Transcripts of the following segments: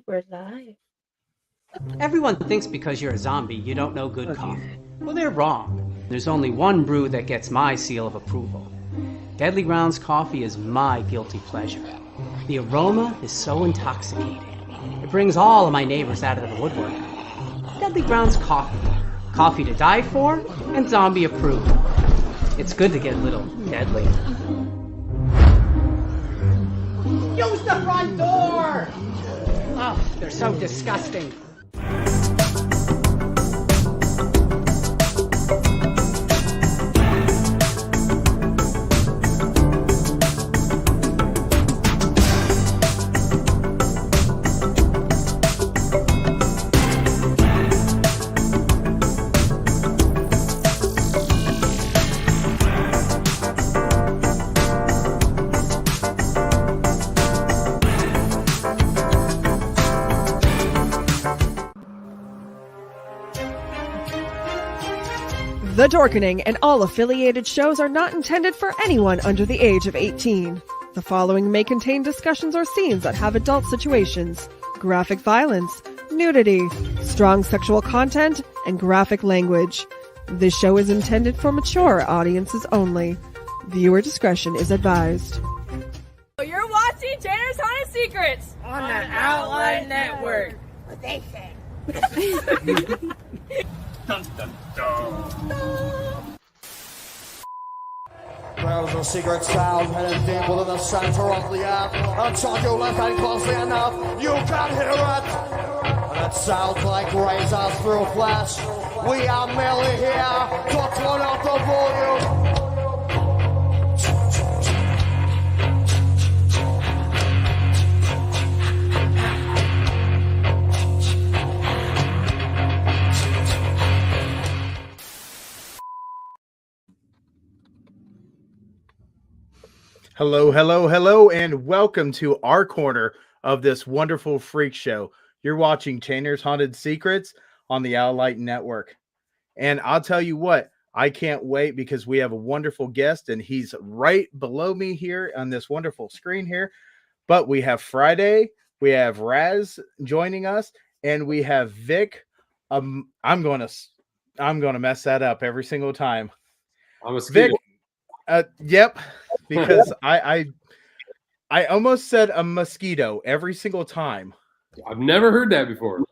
We're live. Everyone thinks because you're a zombie, you don't know good coffee. Well, they're wrong. There's only one brew that gets my seal of approval. Deadly Grounds coffee is my guilty pleasure. The aroma is so intoxicating. It brings all of my neighbors out of the woodwork. Deadly Grounds coffee. Coffee to die for and zombie approved. It's good to get a little deadly. Use the front door! Oh, they're so disgusting. The Dorkening and all affiliated shows are not intended for anyone under the age of 18. The following may contain discussions or scenes that have adult situations, graphic violence, nudity, strong sexual content, and graphic language. This show is intended for mature audiences only. Viewer discretion is advised. You're watching Tanner's Haunted Secrets on the Outline Network. What they say. Dun, dun, dun. There's a secret sound hidden deep within the center of the earth. Until you listen closely enough, you can hear it. And it sounds like razors through flesh. We are merely here to turn up the volume. Hello, hello, hello, and welcome to our corner of this wonderful freak show. You're watching Tanner's Haunted Secrets on the Outline Network. And I'll tell you what, I can't wait because we have a wonderful guest, and he's right below me here on this wonderful screen here. But we have Friday, we have Raz joining us, and we have Vic. I'm going to mess that up every single time. Amesquita. Vic, yep. Because I almost said a mosquito every single time. I've never heard that before.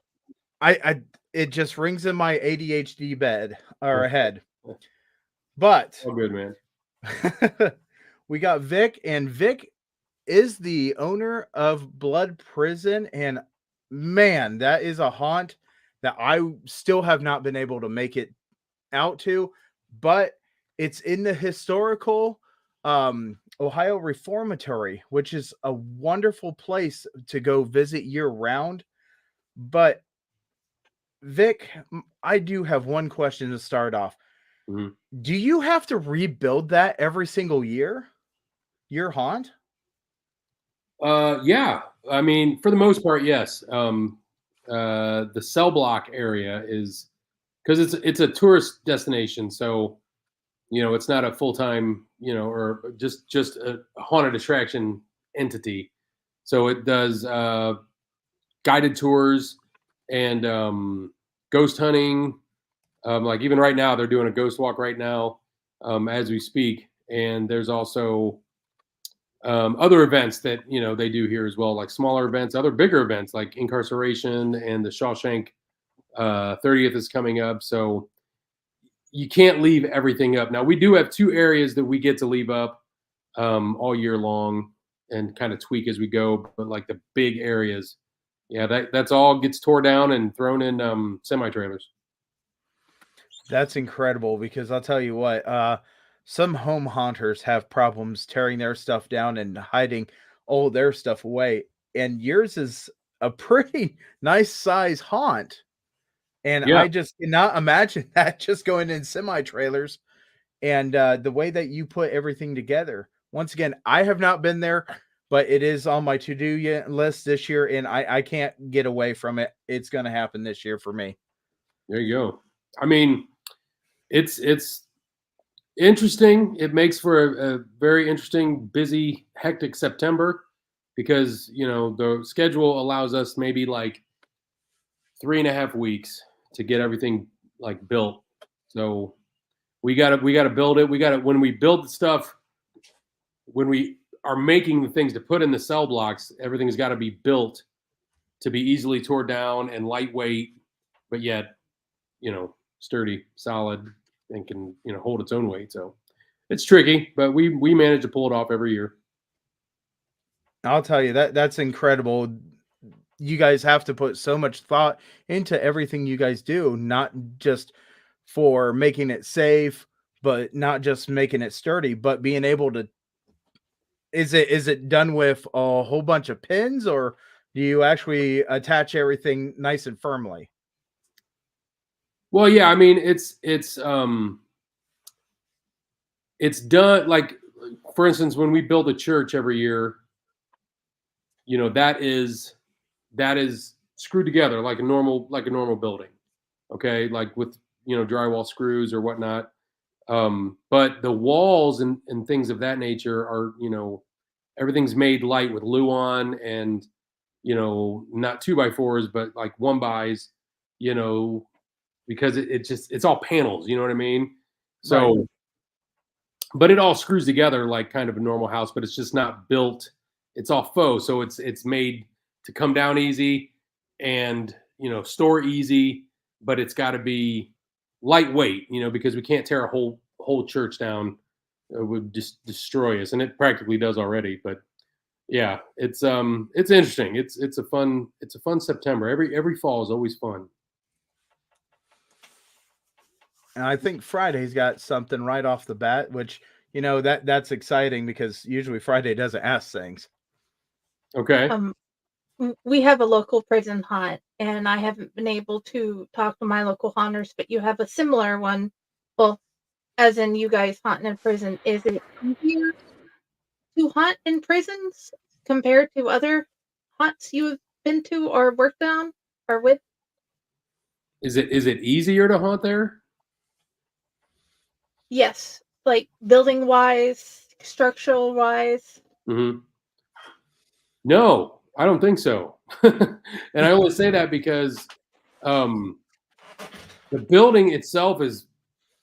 It just rings in my ADHD bed or head. But oh, good man. We got Vic, and Vic is the owner of Blood Prison, and man, that is a haunt that I still have not been able to make it out to, but it's in the historical Ohio Reformatory, which is a wonderful place to go visit year round. But Vic, I do have one question to start off. Mm-hmm. Do you have to rebuild that every single year? Your haunt? Yeah. I mean, for the most part, yes. The cell block area is because it's a tourist destination, so it's not a full-time, or just a haunted attraction entity. So it does guided tours and ghost hunting. Like even right now, they're doing a ghost walk right now as we speak. And there's also other events that, they do here as well, like smaller events, other bigger events like incarceration and the Shawshank 30th is coming up. So you can't leave everything up. Now, we do have two areas that we get to leave up all year long and kind of tweak as we go. But like the big areas, that's all gets tore down and thrown in semi-trailers. That's incredible because I'll tell you what, some home haunters have problems tearing their stuff down and hiding all their stuff away. And yours is a pretty nice size haunt. And I just cannot imagine that just going in semi-trailers and the way that you put everything together. Once again, I have not been there, but it is on my to-do list this year, and I can't get away from it. It's going to happen this year for me. There you go. I mean, it's interesting. It makes for a very interesting, busy, hectic September. because the schedule allows us maybe like 3.5 weeks to get everything like built. So we gotta build it. When we build the stuff, when we are making the things to put in the cell blocks, everything's got to be built to be easily torn down and lightweight, but yet, sturdy, solid, and can, hold its own weight. So it's tricky, but we manage to pull it off every year. I'll tell you that's incredible. You guys have to put so much thought into everything you guys do, not just for making it safe, but not just making it sturdy, but being able to. Is it done with a whole bunch of pins, or do you actually attach everything nice and firmly? Well, yeah, I mean, it's done, like, for instance, when we build a church every year, that is screwed together like a normal building. Okay. Like with, drywall screws or whatnot. But the walls and things of that nature are, everything's made light with Luan and, not 2x4s, but like 1x, because it's all panels, you know what I mean? So, right. But it all screws together like kind of a normal house, but it's just not built. It's all faux. So it's made to come down easy and, store easy, but it's got to be lightweight, because we can't tear a whole church down. It would just destroy us. And it practically does already, but yeah, it's interesting. It's a fun September. Every fall is always fun. And I think Friday's got something right off the bat, which, that's exciting because usually Friday doesn't ask things. Okay. We have a local prison haunt, and I haven't been able to talk to my local haunters, but you have a similar one. Well, as in you guys haunting in prison. Is it easier to haunt in prisons compared to other haunts you have been to or worked on or with? Is it easier to haunt there? Yes, like building wise, structural wise. Mm-hmm. No, I don't think so. And I only say that because the building itself is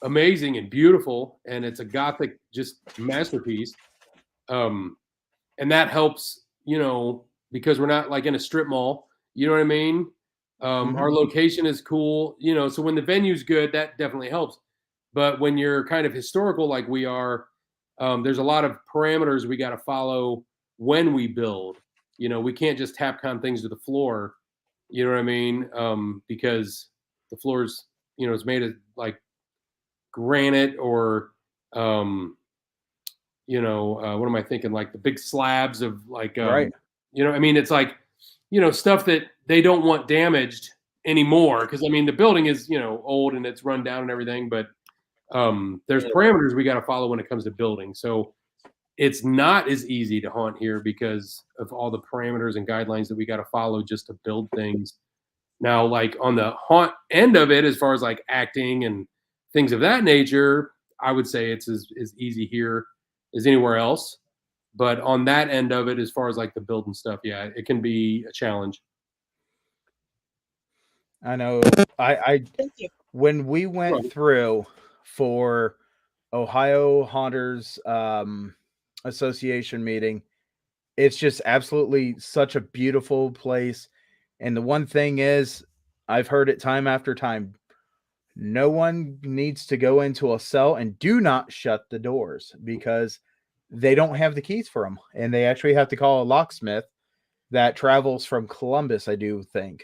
amazing and beautiful, and it's a Gothic just masterpiece. And that helps, because we're not like in a strip mall. You know what I mean? Our location is cool, so when the venue's good, that definitely helps. But when you're kind of historical like we are, there's a lot of parameters we got to follow when we build. We can't just Tapcon things to the floor. You know what I mean? Because the floor's, it's made of like granite or, what am I thinking? Like the big slabs of like, right. It's like, stuff that they don't want damaged anymore. Cause the building is, old and it's run down and everything, but there's parameters we got to follow when it comes to building. So it's not as easy to haunt here because of all the parameters and guidelines that we got to follow just to build things. Now, like on the haunt end of it, as far as like acting and things of that nature, I would say it's as easy here as anywhere else. But on that end of it, as far as like the building stuff, yeah, it can be a challenge. I know. When we went through for Ohio Haunters Association meeting, it's just absolutely such a beautiful place. And the one thing is, I've heard it time after time, no one needs to go into a cell and do not shut the doors because they don't have the keys for them. And they actually have to call a locksmith that travels from Columbus, I do think.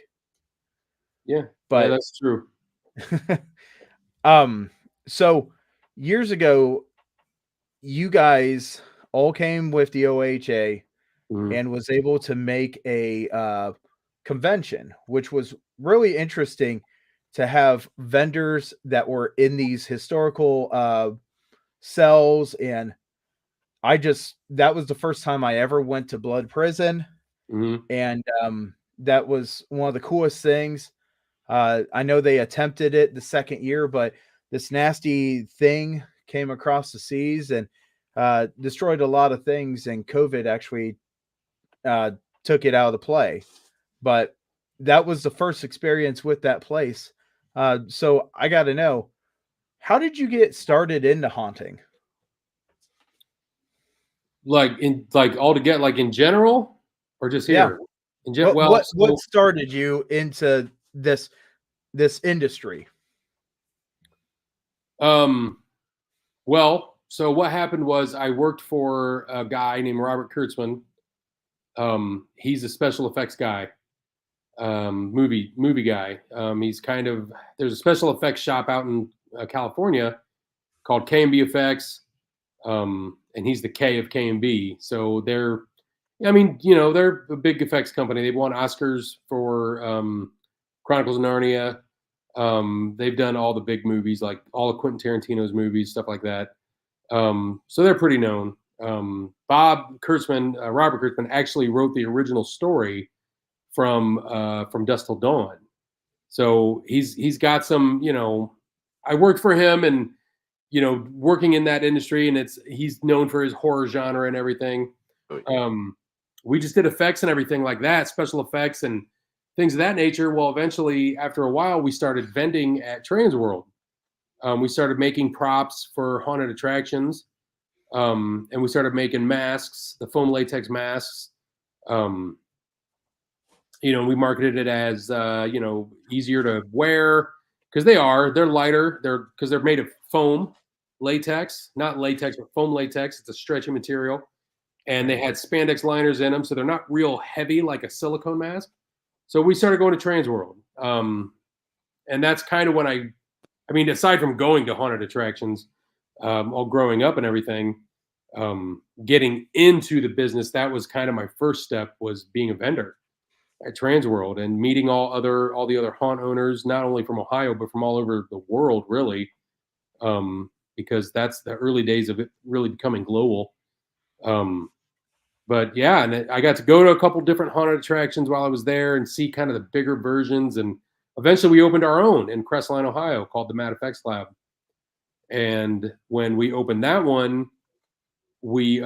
Yeah, but that's true. So years ago, you guys all came with the OHA and was able to make a convention, which was really interesting to have vendors that were in these historical cells. And that was the first time I ever went to Blood Prison. And that was one of the coolest things. I know they attempted it the second year, but this nasty thing came across the seas and destroyed a lot of things. And COVID actually took it out of the play. But that was the first experience with that place. So I got to know, how did you get started into haunting? Like all together, like in general, or just Yeah. here? Well, What started you into this industry? Well, so what happened was I worked for a guy named Robert Kurtzman. He's a special effects guy, movie guy. He's there's a special effects shop out in California called K&B Effects, and he's the K of K&B. So they're a big effects company. They've won Oscars for Chronicles of Narnia. They've done all the big movies, like all of Quentin Tarantino's movies, stuff like that. So they're pretty known. Robert Kurtzman actually wrote the original story from Dusk Till Dawn. So he's got some, I worked for him and, working in that industry, and he's known for his horror genre and everything. We just did effects and everything like that, special effects and things of that nature. Well, eventually, after a while, we started vending at Transworld. We started making props for haunted attractions, and we started making masks, the foam latex masks. We marketed it as easier to wear because they're lighter. Because they're made of foam latex, not latex, but foam latex. It's a stretchy material, and they had spandex liners in them, so they're not real heavy like a silicone mask. So we started going to Transworld, and that's kind of when aside from going to haunted attractions, all growing up and everything, getting into the business, that was kind of my first step, was being a vendor at Transworld and meeting all the other haunt owners, not only from Ohio, but from all over the world, really, because that's the early days of it really becoming global. But yeah, and I got to go to a couple different haunted attractions while I was there and see kind of the bigger versions. And eventually we opened our own in Crestline, Ohio, called the Mad Effects Lab. And when we opened that one, it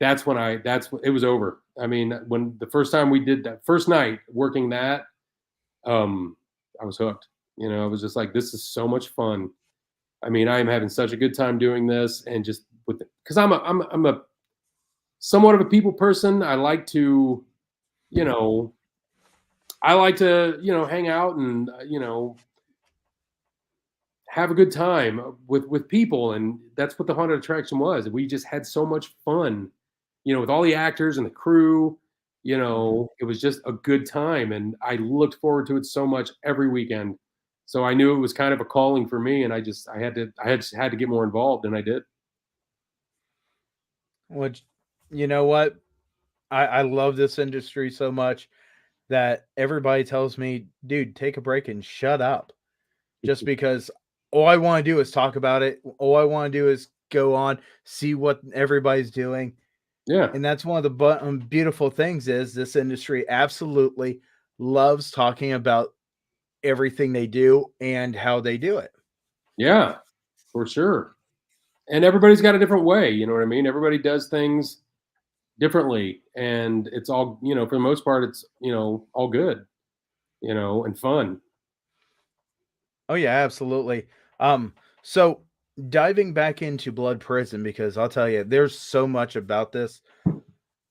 was over. I mean, when the first time we did that first night working that, I was hooked. I was just like, this is so much fun. I mean, I am having such a good time doing this, and just because I'm a somewhat of a people person. I like to, hang out and, have a good time with people. And that's what the haunted attraction was. We just had so much fun, with all the actors and the crew. It was just a good time, and I looked forward to it so much every weekend. So I knew it was kind of a calling for me, and I had to get more involved, and I did. Which, you know what? I love this industry so much that everybody tells me, dude, take a break and shut up. Just because all I want to do is talk about it. All I want to do is go on, see what everybody's doing. Yeah. And that's one of the beautiful things is this industry absolutely loves talking about everything they do and how they do it. Yeah, for sure. And everybody's got a different way. You know what I mean? Everybody does things differently, and it's all, for the most part, it's, all good, and fun. Oh yeah, absolutely. So diving back into Blood Prison, because I'll tell you, there's so much about this,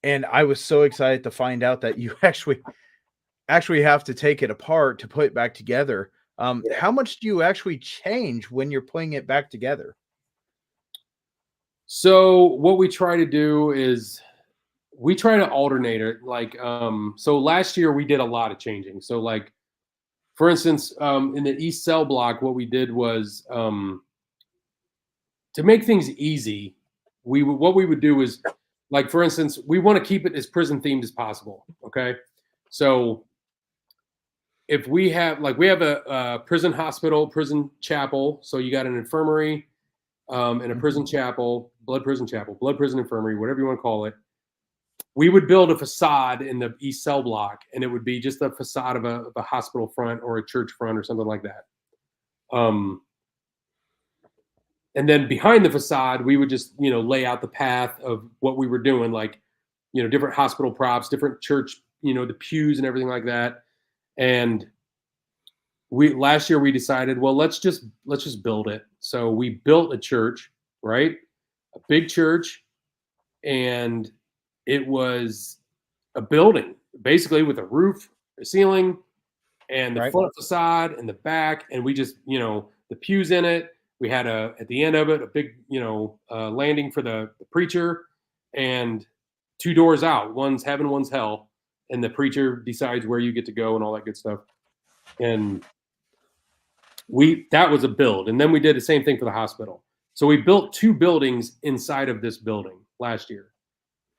and I was so excited to find out that you actually have to take it apart to put it back together. How much do you actually change when you're putting it back together? So what we try to do is we try to alternate it. Like, so last year we did a lot of changing. So like, for instance, in the East Cell block, what we did was, to make things easy, what we would do is, like, for instance, we want to keep it as prison themed as possible. Okay. So if we have a prison hospital, prison chapel. So you got an infirmary, and a prison chapel, blood prison infirmary, whatever you want to call it. We would build a facade in the East Cell block, and it would be just a facade of a hospital front or a church front or something like that. And then behind the facade, we would just, lay out the path of what we were doing. Like, different hospital props, different church, the pews and everything like that. And last year we decided, well, let's just build it. So we built a church, right? A big church, and it was a building basically with a roof, a ceiling, and the front facade and the back, and we just, the pews in it. We had at the end of it, a big, landing for the preacher, and 2 doors out. One's heaven, one's hell, and the preacher decides where you get to go and all that good stuff. And that was a build, and then we did the same thing for the hospital. So we built 2 buildings inside of this building last year.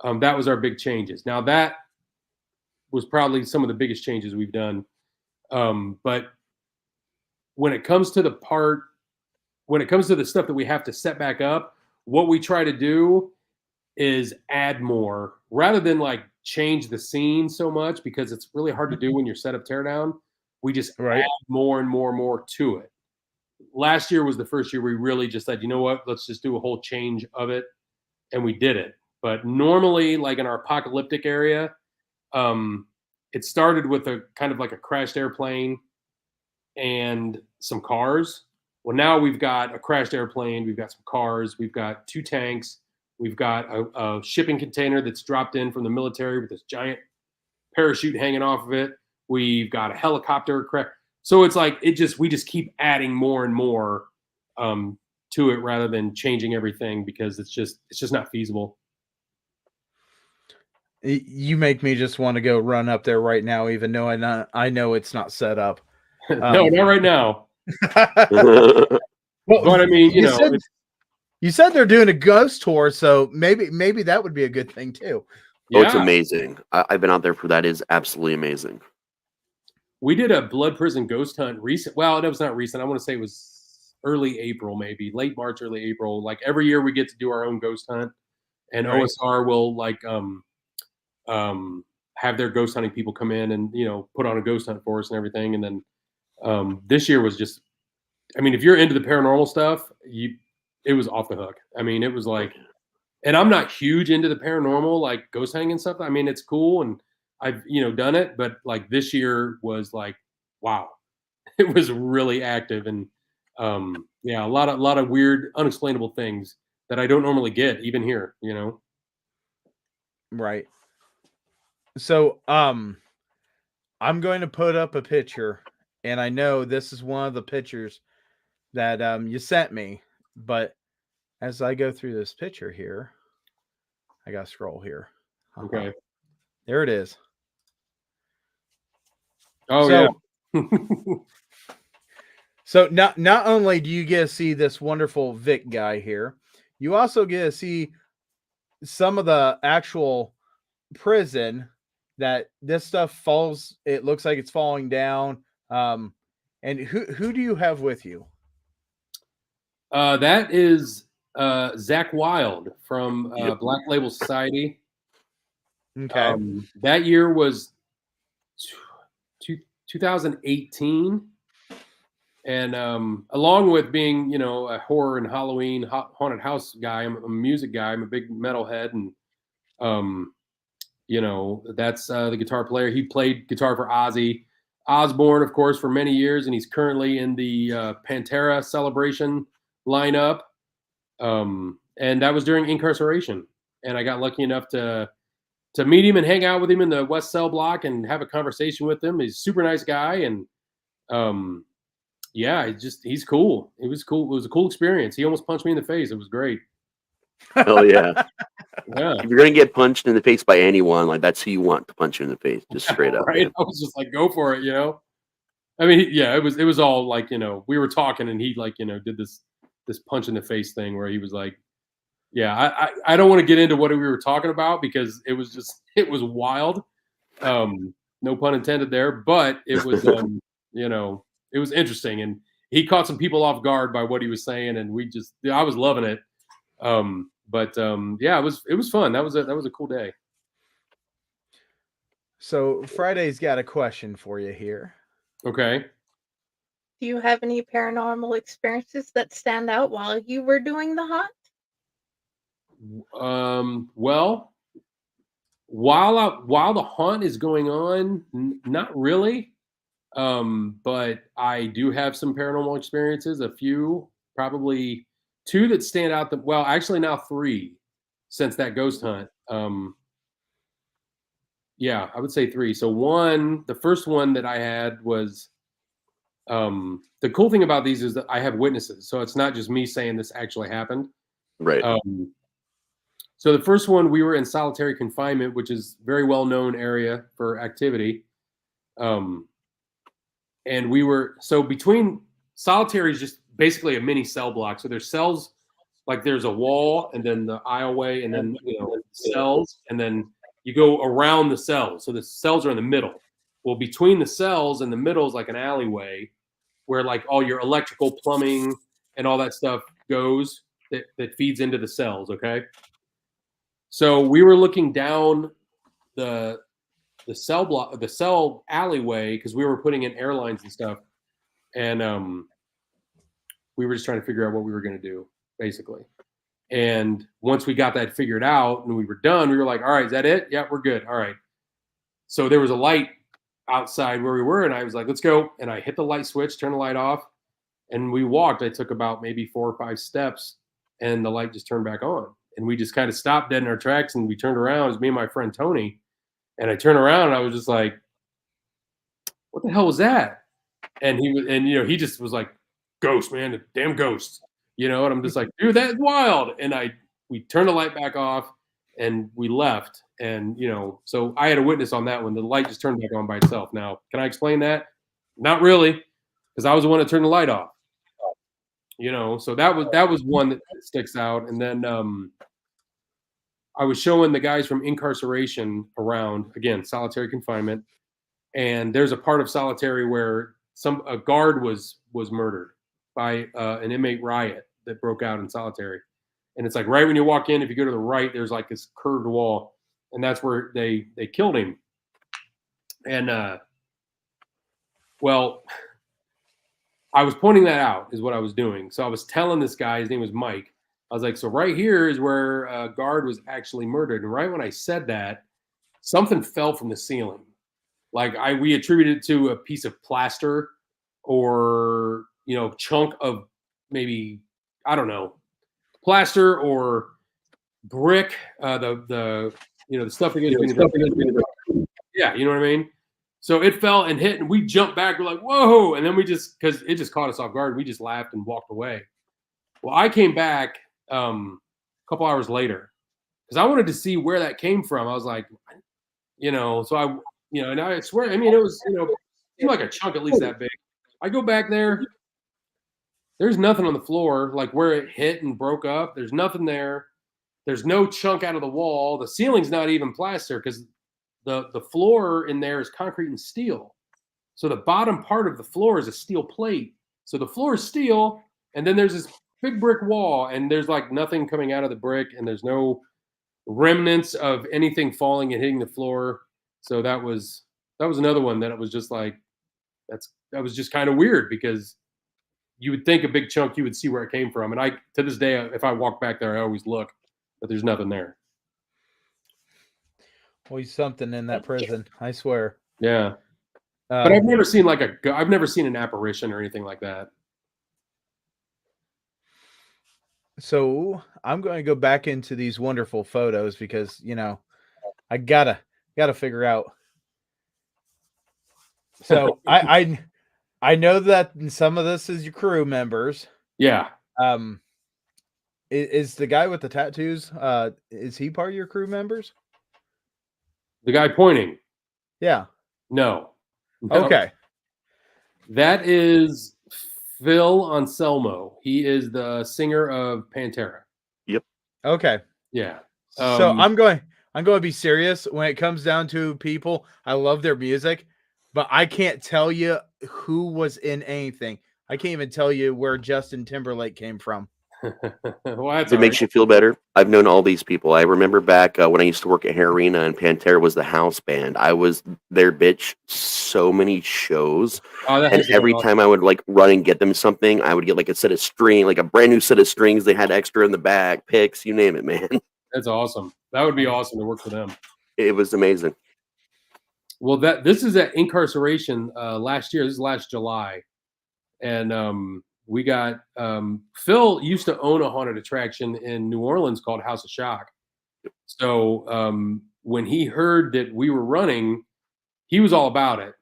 That was our big changes. Now that was probably some of the biggest changes we've done. But when it comes to the stuff that we have to set back up, what we try to do is add more rather than like change the scene so much, because it's really hard to do when you're set up teardown. We just add more and more and more to it. Last year was the first year we really just said, you know what, let's just do a whole change of it. And we did it. But normally, like in our apocalyptic area, it started with a kind of like a crashed airplane and some cars. Well, now we've got a crashed airplane, we've got some cars, we've got 2 tanks, we've got a shipping container that's dropped in from the military with this giant parachute hanging off of it. We've got a helicopter crash. So it's like we just keep adding more and more to it rather than changing everything, because it's just not feasible. You make me just want to go run up there right now, even though I know it's not set up. No, not right now. Well, but I mean, you said they're doing a ghost tour, so maybe that would be a good thing too. Oh, it's amazing. I've been out there for that. Is absolutely amazing. We did a blood prison ghost hunt recent. Well, it was not recent. I want to say it was early April, maybe late March, early April. Like every year we get to do our own ghost hunt, and OSR will like have their ghost hunting people come in and put on a ghost hunt for us and everything. And then this year was just, I mean, if you're into the paranormal stuff, it was off the hook. I mean, it was like, and I'm not huge into the paranormal, like ghost hunting and stuff. I mean, it's cool and I've done it, but like this year was like, wow, it was really active. And a lot of weird, unexplainable things that I don't normally get even here, Right. So, I'm going to put up a picture, and I know this is one of the pictures that you sent me, but as I go through this picture here, I got to scroll here. Okay. There it is. Oh, yeah. So not only do you get to see this wonderful Vic guy here, you also get to see some of the actual prison that this stuff falls. It looks like it's falling down. And who do you have with you? That is Zach Wild from Black Label Society. Okay. That year was 2018. And along with being, a horror and Halloween haunted house guy, I'm a music guy. I'm a big metalhead. And, that's the guitar player. He played guitar for Ozzy Osbourne, of course, for many years. And he's currently in the Pantera Celebration lineup. And that was during incarceration. And I got lucky enough to meet him and hang out with him in the West Cell block and have a conversation with him. He's a super nice guy. And, he's cool. It was cool. It was a cool experience. He almost punched me in the face. It was great. Hell yeah. Yeah. If you're going to get punched in the face by anyone, like that's who you want to punch you in the face, just straight up. Right. I was just like, go for it. I mean, it was all like, we were talking and he like, did this punch in the face thing where he was like, I don't want to get into what we were talking about because it was wild. No pun intended there, but it was, it was interesting. And he caught some people off guard by what he was saying. And I was loving it. It was fun. That was a cool day. So Friday's got a question for you here. Okay. Do you have any paranormal experiences that stand out while you were doing the hunt? Well, while the haunt is going on, not really. But I do have some paranormal experiences, a few, probably 2 that stand out. Well, actually now 3 since that ghost hunt. Yeah, I would say 3. So the first one that I had was, the cool thing about these is that I have witnesses. So it's not just me saying this actually happened. Right. So the first one, we were in solitary confinement, which is a very well-known area for activity. And we were, so between solitary is just basically a mini cell block. So there's cells, like there's a wall and then the aisleway and then, cells, and then you go around the cells. So the cells are in the middle. Well, between the cells and the middle is like an alleyway where like all your electrical, plumbing, and all that stuff goes that feeds into the cells. Okay. So we were looking down the cell block, the cell alleyway, because we were putting in airlines and stuff, and we were just trying to figure out what we were going to do, basically. And once we got that figured out and we were done, we were like, all right, is that it? Yeah, we're good. All right. So there was a light outside where we were, and I was like, let's go. And I hit the light switch, turned the light off, and we walked. I took about maybe 4 or 5 steps, and the light just turned back on. And we just kind of stopped dead in our tracks, and we turned around. It was me and my friend Tony. And I turned around and I was just like, what the hell was that? And he just was like, ghost, man, the damn ghost. And I'm just like, dude, that's wild. And we turned the light back off and we left. And, so I had a witness on that one. The light just turned back on by itself. Now, can I explain that? Not really, because I was the one that turned the light off. So that was one that sticks out. And then I was showing the guys from incarceration around, again, solitary confinement. And there's a part of solitary where a guard was murdered by an inmate riot that broke out in solitary. And it's like right when you walk in, if you go to the right, there's like this curved wall. And that's where they killed him. And, well, I was pointing that out is what I was doing. So I was telling this guy, his name was Mike. I was like, so right here is where a guard was actually murdered. And right when I said that, something fell from the ceiling. Like we attributed it to a piece of plaster or, chunk of maybe, I don't know, plaster or brick, the stuff that gets yeah, you know what I mean? So it fell and hit, and we jumped back. We're like, whoa. And then because it just caught us off guard, we just laughed and walked away. Well, I came back a couple hours later because I wanted to see where that came from. I was like, so I, and I swear, I mean, it was, it seemed like a chunk at least that big. I go back there. There's nothing on the floor, like where it hit and broke up. There's nothing there. There's no chunk out of the wall. The ceiling's not even plaster because the floor in there is concrete and steel. So the bottom part of the floor is a steel plate. So the floor is steel, and then there's this big brick wall, and there's like nothing coming out of the brick, and there's no remnants of anything falling and hitting the floor. So that was another one that it was just like that was just kind of weird because you would think a big chunk you would see where it came from. And to this day, if I walk back there, I always look, but there's nothing there. Always something in that prison, I swear. Yeah. But I've never seen I've never seen an apparition or anything like that. So I'm going to go back into these wonderful photos because, I gotta figure out. So I know that some of this is your crew members. Yeah. Is the guy with the tattoos, is he part of your crew members? The guy pointing? Yeah. No. Okay. That is Phil Anselmo. He is the singer of Pantera. Yep. Okay. Yeah. So I'm going to be serious when it comes down to people. I love their music, but I can't tell you who was in anything. I can't even tell you where Justin Timberlake came from. Well, if it makes you feel better, I've known all these people. I remember back when I used to work at Harrowing and Pantera was the house band. I was their bitch so many shows. And every time I would like run and get them something, I would get like a set of string, like a brand new set of strings they had extra in the back, picks, you name it, man. That's awesome. That would be awesome to work for them. It was amazing. Well, this is at Incarceration last year. This is last July, and we got Phil used to own a haunted attraction in New Orleans called House of Shock. So when he heard that we were running, he was all about it.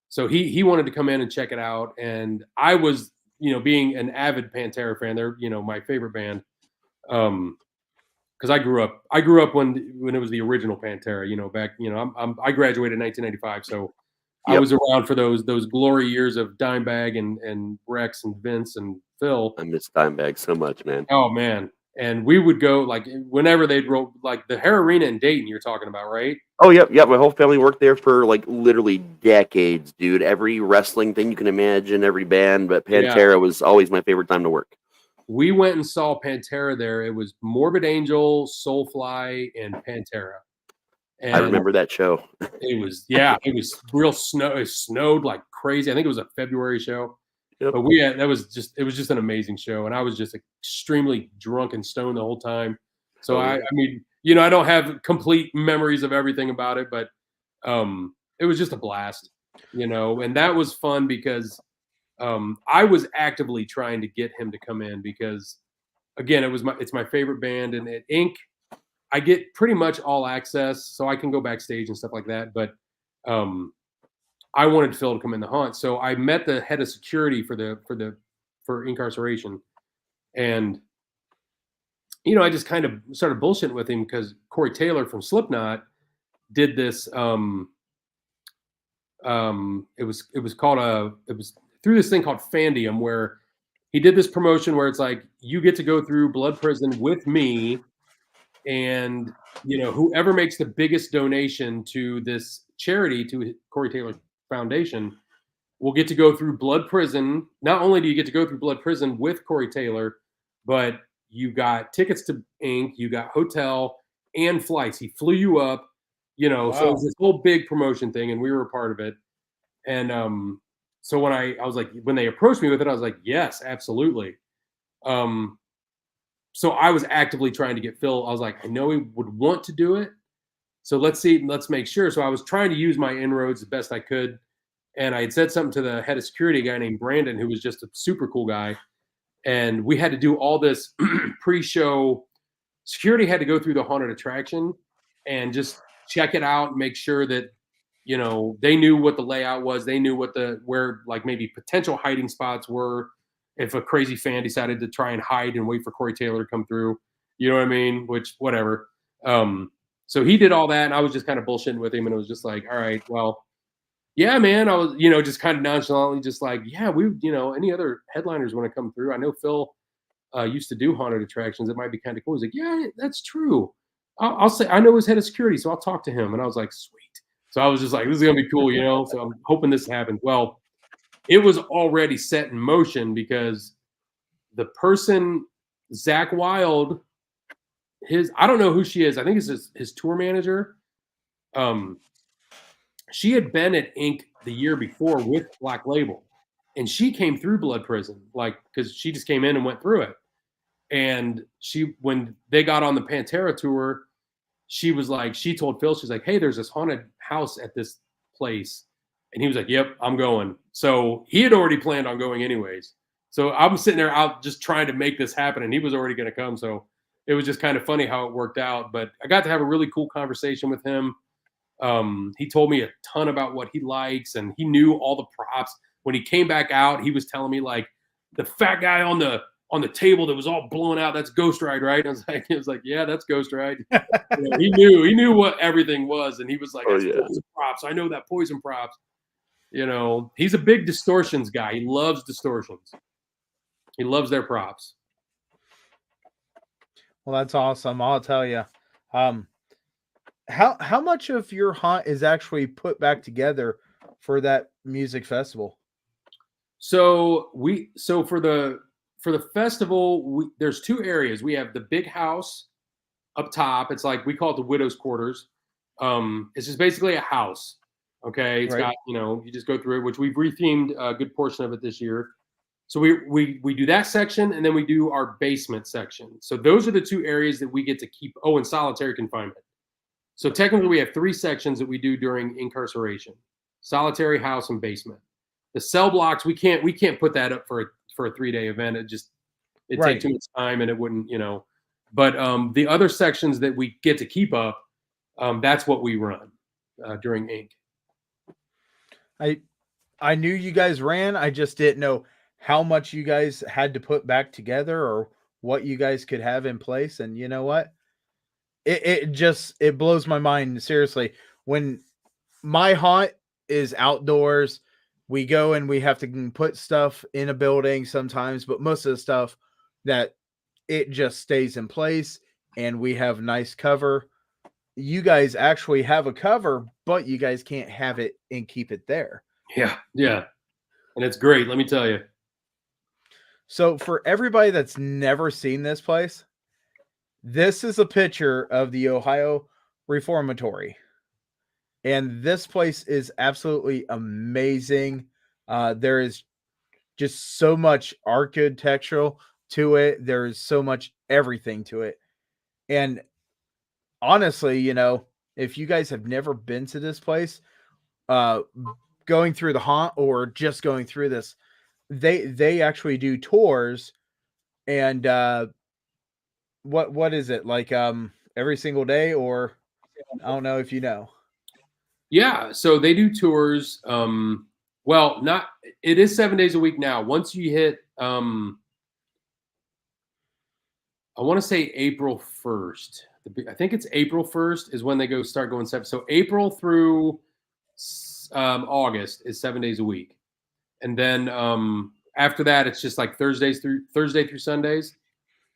So he wanted to come in and check it out, and I was, being an avid Pantera fan, they're my favorite band. Because I grew up when it was the original Pantera, back, I graduated in 1995, so I was around for those glory years of Dimebag and Rex and Vince and Phil. I miss Dimebag so much, man. Oh man. And we would go like whenever they'd roll, like the Hair Arena in Dayton you're talking about, right? Oh, yep. My whole family worked there for like literally decades, dude. Every wrestling thing you can imagine, every band, but Pantera was always my favorite time to work. We went and saw Pantera there. It was Morbid Angel, Soulfly, and Pantera. And I remember that show. It was real snow. It snowed like crazy. I think it was a February show. Yep. But it was just an amazing show. And I was just extremely drunk and stoned the whole time. So I mean, I don't have complete memories of everything about it, but it was just a blast, and that was fun because I was actively trying to get him to come in because, again, it's my favorite band, and at Inc. I get pretty much all access, so I can go backstage and stuff like that. But I wanted Phil to come in the haunt, so I met the head of security for Incarceration, and I just kind of started bullshitting with him because Corey Taylor from Slipknot did this. It was through this thing called Fandium, where he did this promotion where it's like you get to go through Blood Prison with me, and whoever makes the biggest donation to this charity, to Corey Taylor Foundation, will get to go through Blood Prison. Not only do you get to go through Blood Prison with Corey Taylor, but you got tickets to Inc., you got hotel and flights. He flew you up, wow. So it was this whole big promotion thing, and we were a part of it. And so when I was like, when they approached me with it, I was like, yes, absolutely. So I was actively trying to get Phil. I was like, I know he would want to do it. So let's make sure. So I was trying to use my inroads the best I could. And I had said something to the head of security, a guy named Brandon, who was just a super cool guy. And we had to do all this pre-show. Security had to go through the haunted attraction and just check it out and make sure that, they knew what the layout was. They knew where like maybe potential hiding spots were if a crazy fan decided to try and hide and wait for Corey Taylor to come through. You know what I mean? Which, whatever. So he did all that, and I was just kind of bullshitting with him, and it was just like, all right, well, yeah, man. I was, just kind of nonchalantly just like, yeah, any other headliners want to come through? I know Phil used to do haunted attractions. It might be kind of cool. He's like, yeah, that's true. I'll say, I know his head of security, so I'll talk to him. And I was like, sweet. So I was just like, this is going to be cool, So I'm hoping this happens. Well, it was already set in motion because the person, Zach Wild, I don't know who she is. I think it's his tour manager. She had been at Inc. the year before with Black Label, and she came through Blood Prison, because she just came in and went through it. And when they got on the Pantera tour, she told Phil, she's like, hey, there's this haunted house at this place. And he was like, yep, I'm going. So he had already planned on going anyways. So I'm sitting there out just trying to make this happen, and he was already going to come. So it was just kind of funny how it worked out. But I got to have a really cool conversation with him. He told me a ton about what he likes, and he knew all the props. When he came back out, he was telling me like the fat guy on the table that was all blown out, that's Ghost Ride, right? And I was like, yeah, that's Ghost Ride. He knew what everything was, and he was like, poison props. I know that poison props. He's a big distortions guy. He loves distortions. He loves their props. Well, that's awesome. I'll tell you. How much of your haunt is actually put back together for that music festival? So for the festival, there's two areas. We have the big house up top. It's like, we call it the widow's quarters. It's just basically a house. Okay. It's got, you just go through it, which we've rethemed a good portion of it this year. So we do that section, and then we do our basement section. So those are the two areas that we get to keep. Oh, and solitary confinement. So technically we have 3 sections that we do during incarceration: solitary, house, and basement. The cell blocks, we can't put that up for a 3-day event. It'd take too much time and it wouldn't, but the other sections that we get to keep up, that's what we run during Inc. I knew you guys ran. I just didn't know how much you guys had to put back together or what you guys could have in place. And you know what? It blows my mind, seriously. When my haunt is outdoors, we go and we have to put stuff in a building sometimes, but most of the stuff that it just stays in place and we have nice cover. You guys actually have a cover, but you guys can't have it and keep it there. Yeah. And it's great, let me tell you. So for everybody that's never seen this place, this is a picture of the Ohio Reformatory. And this place is absolutely amazing. There is just so much architectural to it. There is so much everything to it. And honestly, if you guys have never been to this place, going through the haunt or just going through this, they actually do tours. And what is it like every single day, or I don't know if you know. Yeah, so they do tours. It is 7 days a week now. Once you hit I want to say April 1st. I think it's April 1st is when they start going 7. So April through August is 7 days a week. And then after that, it's just like Thursday through Sundays.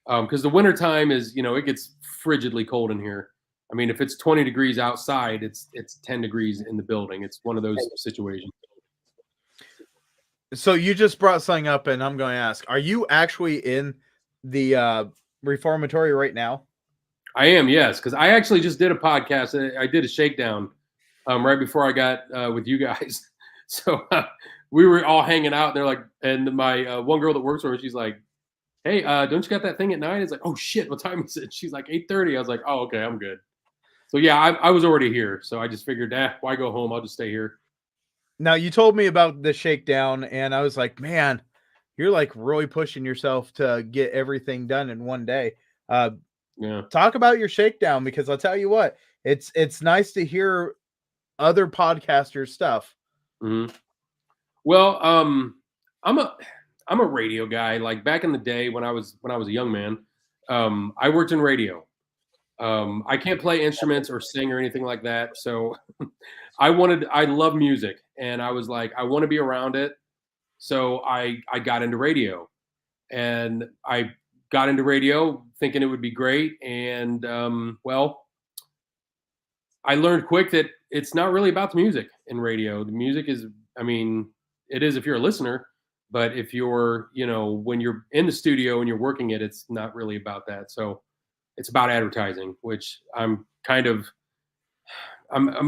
Because the winter time is, it gets frigidly cold in here. I mean, if it's 20 degrees outside, it's 10 degrees in the building. It's one of those situations. So you just brought something up, and I'm going to ask, are you actually in the reformatory right now? I am, yes, because I actually just did a podcast. I did a shakedown right before I got with you guys. So we were all hanging out. They're like, and my one girl that works for me, she's like, "Hey, don't you got that thing at 9?" It's like, "Oh shit, what time is it?" She's like, 8:30. I was like, "Oh, okay, I'm good." So yeah, I was already here. So I just figured, why go home? I'll just stay here. Now you told me about the shakedown, and I was like, man, you're like really pushing yourself to get everything done in one day. Yeah. Talk about your shakedown, because I'll tell you what, it's nice to hear other podcasters' stuff. Mm-hmm. Well, I'm a radio guy. Like back in the day when I was a young man, I worked in radio. I can't play instruments or sing or anything like that. So I love music, and I was like, I want to be around it. So I got into radio, and I got into radio thinking it would be great. And I learned quick that it's not really about the music in radio. The music is, it is if you're a listener, but if you're, when you're in the studio and you're working it, it's not really about that. So it's about advertising, which I'm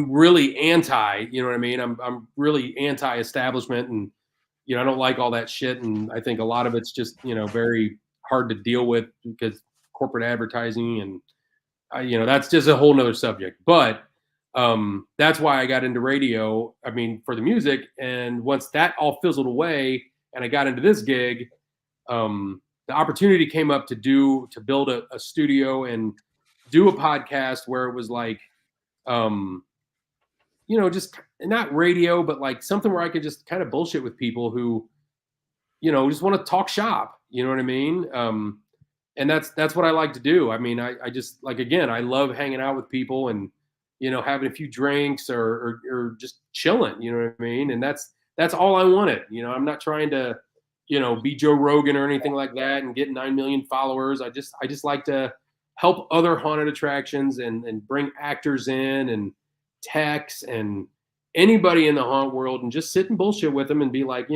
really anti, you know what I mean? I'm really anti-establishment, and, I don't like all that shit. And I think a lot of it's just, very hard to deal with because corporate advertising and, that's just a whole nother subject. But that's why I got into radio, for the music. And once that all fizzled away and I got into this gig, the opportunity came up to build a studio and do a podcast where it was like, just not radio, but like something where I could just kind of bullshit with people who, just want to talk shop. You know what I mean? And that's what I like to do. I just like, again, I love hanging out with people and, having a few drinks or just chilling, you know what I mean? And that's all I wanted. I'm not trying to, be Joe Rogan or anything like that and get 9 million followers. I just like to help other haunted attractions and bring actors in and techs and anybody in the haunt world and just sit and bullshit with them and be like,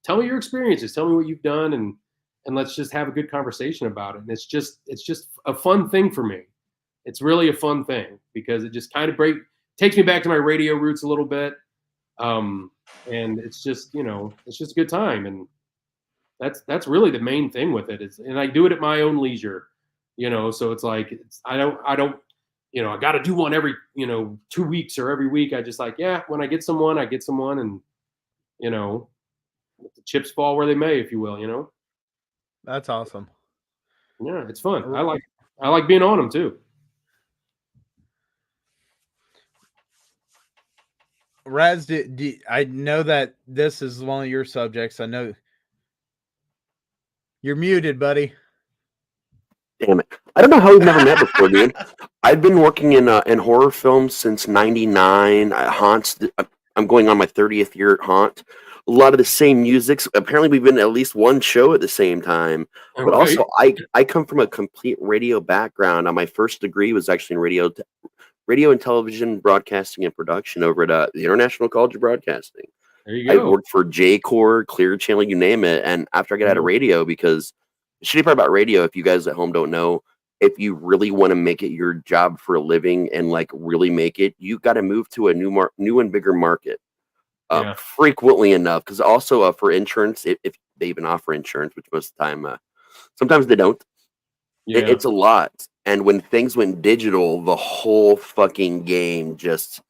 tell me your experiences, tell me what you've done, and let's just have a good conversation about it. And it's just a fun thing for me. It's really a fun thing because it just kind of takes me back to my radio roots a little bit. And it's just, it's just a good time. And that's really the main thing with it. And I do it at my own leisure, so it's like, I don't I got to do one every 2 weeks or every week. I just like, yeah, when I get someone, and let the chips fall where they may, if you will. That's awesome. Yeah, it's fun. I like being on them too. Raz, I know that this is one of your subjects. I know you're muted, buddy. Damn it! I don't know how we've never met before, dude. I've been working in horror films since '99. Haunts. I'm going on my 30th year at Haunt. A lot of the same musics. Apparently, we've been at least one show at the same time. But also, I come from a complete radio background. My first degree was actually in radio and television broadcasting and production over at the International College of Broadcasting. There you go. I worked for J-Core, Clear Channel, you name it. And after I got out of radio, because the shitty part about radio, if you guys at home don't know, if you really want to make it your job for a living and like really make it, you got to move to a new and bigger market. Frequently enough, because also for insurance, if they even offer insurance, which most of the time, sometimes they don't. Yeah. It's a lot. And when things went digital, the whole fucking game just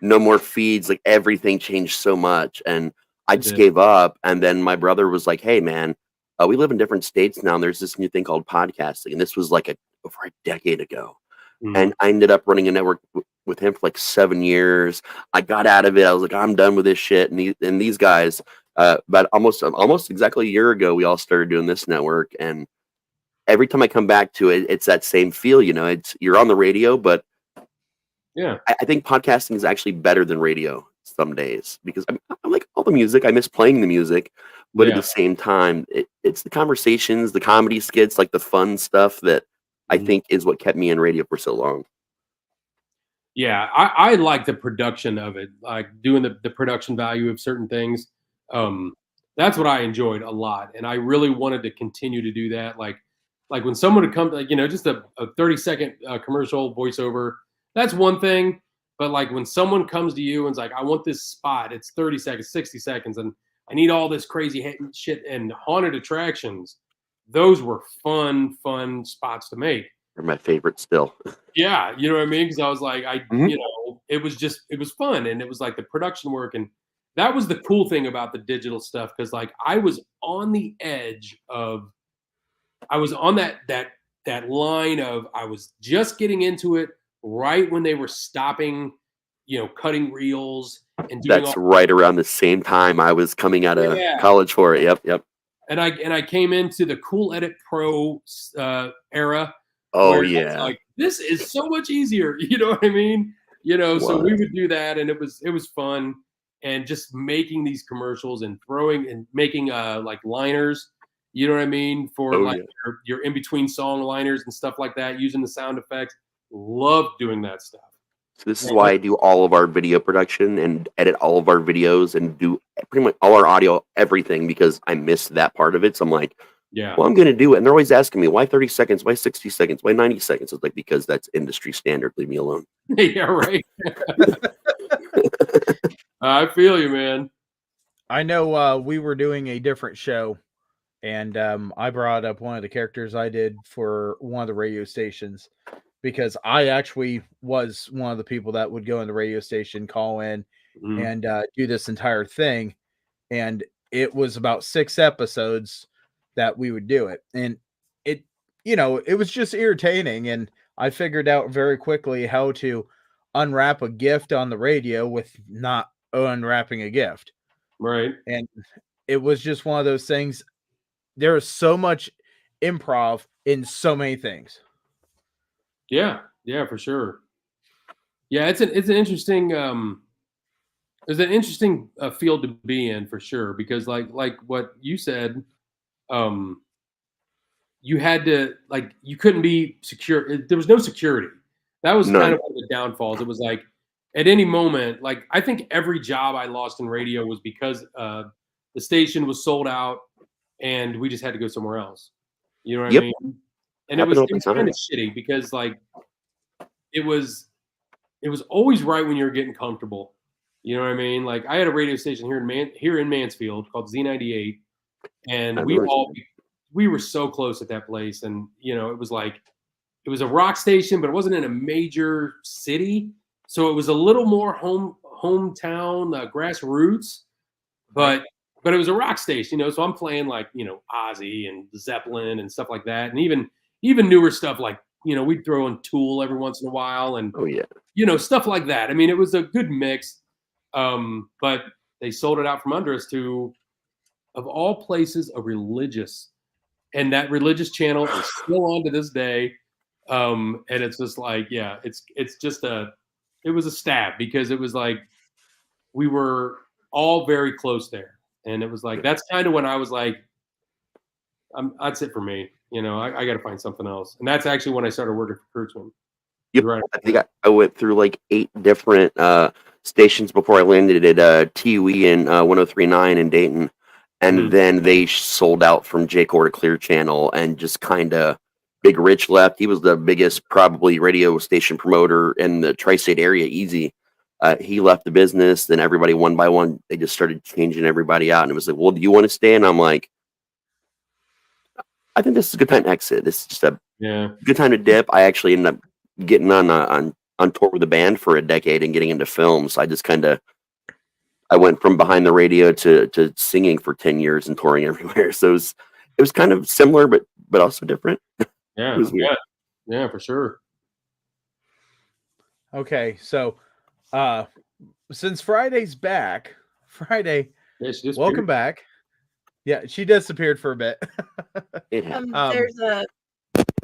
no more feeds. Like everything changed so much, and I just gave up. And then my brother was like, "Hey, man, we live in different states now. And there's this new thing called podcasting, and this was like over a decade ago." And I ended up running a network with him for like 7 years. I got out of it. I was like, I'm done with this shit. And these guys, but almost exactly a year ago, we all started doing this network. And every time I come back to it, it's that same feel. You're on the radio, but yeah, I think podcasting is actually better than radio some days, because I like all the music. I miss playing the music, but at the same time, it's the conversations, the comedy skits, like the fun stuff that I think is what kept me in radio for so long. Yeah, I like the production of it, like doing the production value of certain things. That's what I enjoyed a lot, and I really wanted to continue to do that. Like when someone would come, just a 30-second commercial voiceover, that's one thing. But like when someone comes to you and's like, I want this spot, it's 30 seconds, 60 seconds, and I need all this crazy shit and haunted attractions. Those were fun spots to make. They're my favorite still. Yeah, you know what I mean? Because I was like, it was fun, and it was like the production work, and that was the cool thing about the digital stuff. Because like I was on the edge of, I was on that line of, I was just getting into it right when they were stopping, cutting reels and doing. That's right around the same time I was coming out of college for it. Yep. And I came into the Cool Edit Pro era. Oh yeah, like this is so much easier. You know what I mean? So we would do that, and it was fun, and just making these commercials and throwing and making like liners. You know what I mean? For your in between song liners and stuff like that, using the sound effects. Love doing that stuff. So this is why I do all of our video production and edit all of our videos and do pretty much all our audio, everything, because I missed that part of it. So I'm like, well, I'm going to do it. And they're always asking me, why 30 seconds? Why 60 seconds? Why 90 seconds? It's like, because that's industry standard. Leave me alone. Yeah, right. I feel you, man. I know we were doing a different show, and I brought up one of the characters I did for one of the radio stations, because I actually was one of the people that would go in the radio station, call in, and do this entire thing. And it was about 6 episodes that we would do it. And it was just irritating. And I figured out very quickly how to unwrap a gift on the radio with not unwrapping a gift. Right. And it was just one of those things. There is so much improv in so many things. Yeah, for sure. Yeah, it's an interesting field to be in, for sure, because like what you said, you had to, like, you couldn't be secure. There was no security. That was kind of one of the downfalls. It was like at any moment, like I think every job I lost in radio was because the station was sold out and we just had to go somewhere else. You know what I mean? And it was kind of shitty, because like it was always right when you were getting comfortable. You know what I mean? Like I had a radio station here in Mansfield called Z98, and we were so close at that place, and it was a rock station, but it wasn't in a major city, so it was a little more hometown grassroots, but it was a rock station, so I'm playing like Ozzy and Zeppelin and stuff like that, and even newer stuff like we'd throw in Tool every once in a while, and stuff like that. I mean, it was a good mix, but they sold it out from under us to, of all places, a religious, and that religious channel is still on to this day. And it's just like, it's just it was a stab, because it was like we were all very close there, and it was like that's kind of when I was like, that's it for me. I got to find something else, and that's actually when I started working for Kurtzman. Yep. Right. I think I went through like 8 different stations before I landed at TUE in 103.9 in Dayton, and then they sold out from J-Core to Clear Channel, and just kind of Big Rich left. He was the biggest probably radio station promoter in the tri-state area, easy. He left the business. Then everybody one by one, they just started changing everybody out, and it was like, well, do you want to stay? And I'm like, I think this is a good time to exit. This is just a good time to dip. I actually ended up getting on tour with the band for a decade and getting into film. So I just I went from behind the radio to singing for 10 years and touring everywhere. So it was kind of similar, but also different. Yeah, for sure. Okay, so since Friday's back, welcome back. Yeah, she disappeared for a bit.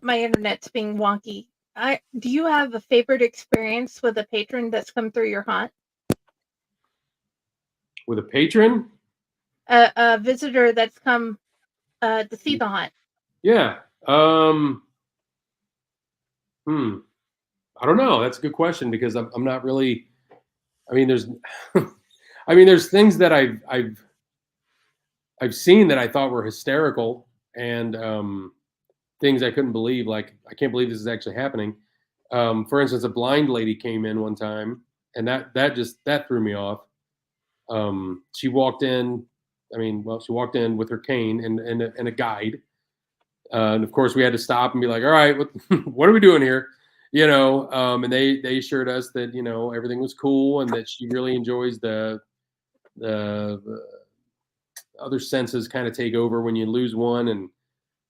My internet's being wonky. Do you have a favorite experience with a patron that's come through your haunt? With a patron? A visitor that's come to see the haunt. Yeah. I don't know. That's a good question, because I'm not really. I mean, there's things that I've seen that I thought were hysterical, and things I couldn't believe. Like, I can't believe this is actually happening. For instance, a blind lady came in one time, and that threw me off. She walked in. She walked in with her cane and a guide. And of course, we had to stop and be like, "All right, what are we doing here?" And they assured us that everything was cool, and that she really enjoys the other senses kind of take over when you lose one, and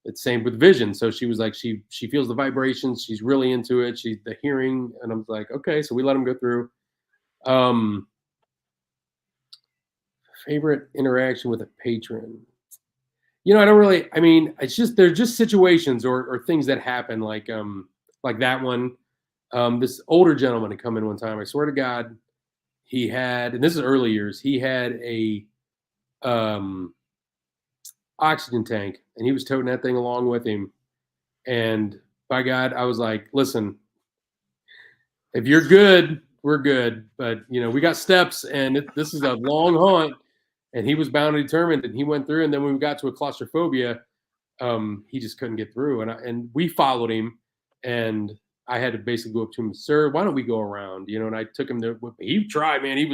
it's same with vision. So she was like, she feels the vibrations, she's really into it, the hearing, and I'm like, okay, so we let them go through. Favorite interaction with a patron. I don't really. It's just there's just situations or things that happen, like that one. This older gentleman had come in one time. I swear to God, he had, and this is early years, he had a oxygen tank, and he was toting that thing along with him. And by God, I was like, listen, if you're good, we're good. But we got steps, and this is a long haunt. And he was bound and determined, and he went through. And then when we got to a claustrophobia, he just couldn't get through. And we followed him, and I had to basically go up to him, "Sir, why don't we go around?" And I took him there. He tried, man. He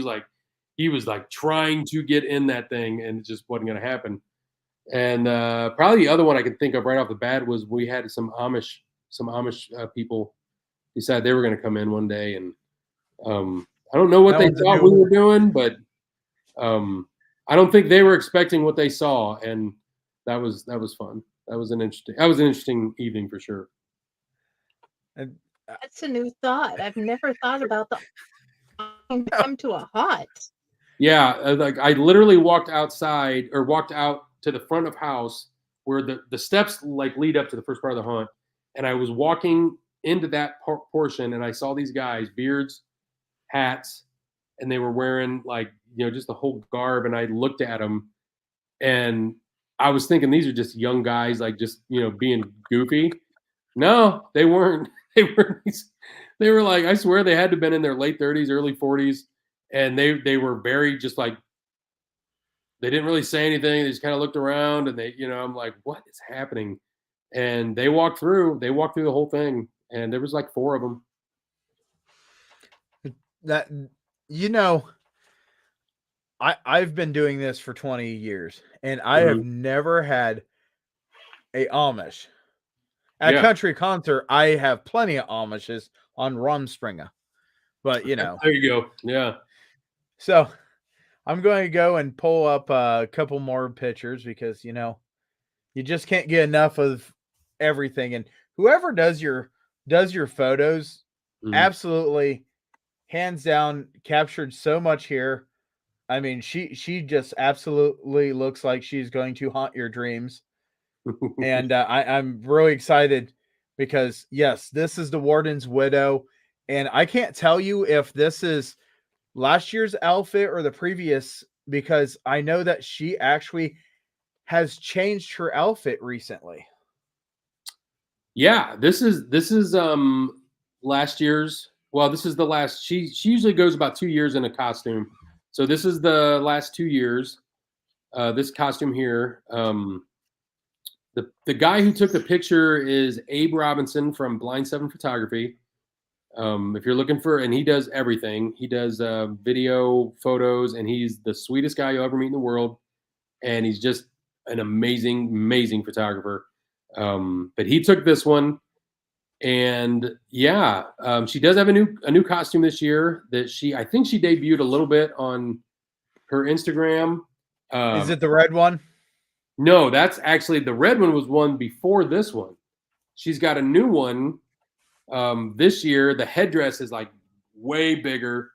was like trying to get in that thing, and it just wasn't going to happen. And probably the other one I can think of right off the bat was we had some Amish people decide they were going to come in one day, and I don't know what they thought we were doing, but I don't think they were expecting what they saw, and that was fun. That was an interesting evening for sure. That's a new thought. I've never thought about come to a haunt. Yeah, like I literally walked out to the front of house where the steps like lead up to the first part of the haunt, and I was walking into that portion, and I saw these guys, beards, hats, and they were wearing like just the whole garb, and I looked at them, and I was thinking these are just young guys, like just being goofy. No, they weren't. They were like, I swear they had to have been in their late 30s, early 40s, and they were very just like, they didn't really say anything. They just kind of looked around, and I'm like, what is happening? And they walked through the whole thing, and there was like 4 of them. That I've been doing this for 20 years, and I have never had a Amish At country concert, I have plenty of Amishes on Rumspringa. But, There you go. Yeah. So I'm going to go and pull up a couple more pictures because, you just can't get enough of everything. And whoever does your photos, absolutely, hands down, captured so much here. I mean, she just absolutely looks like she's going to haunt your dreams. And I'm really excited because, yes, this is the warden's widow. And I can't tell you if this is last year's outfit or the previous, because I know that she actually has changed her outfit recently. Yeah, this is last year's. Well, this is the last. She usually goes about 2 years in a costume. So this is the last 2 years. This costume here. The guy who took the picture is Abe Robinson from Blind 7 Photography. If you're looking for, and he does everything. He does video, photos, and he's the sweetest guy you'll ever meet in the world. And he's just an amazing photographer. But he took this one, and yeah, she does have a new costume this year that I think she debuted a little bit on her Instagram. Is it the red one? No, that's actually the red one was one before this one. She's got a new one this year. The headdress is like way bigger.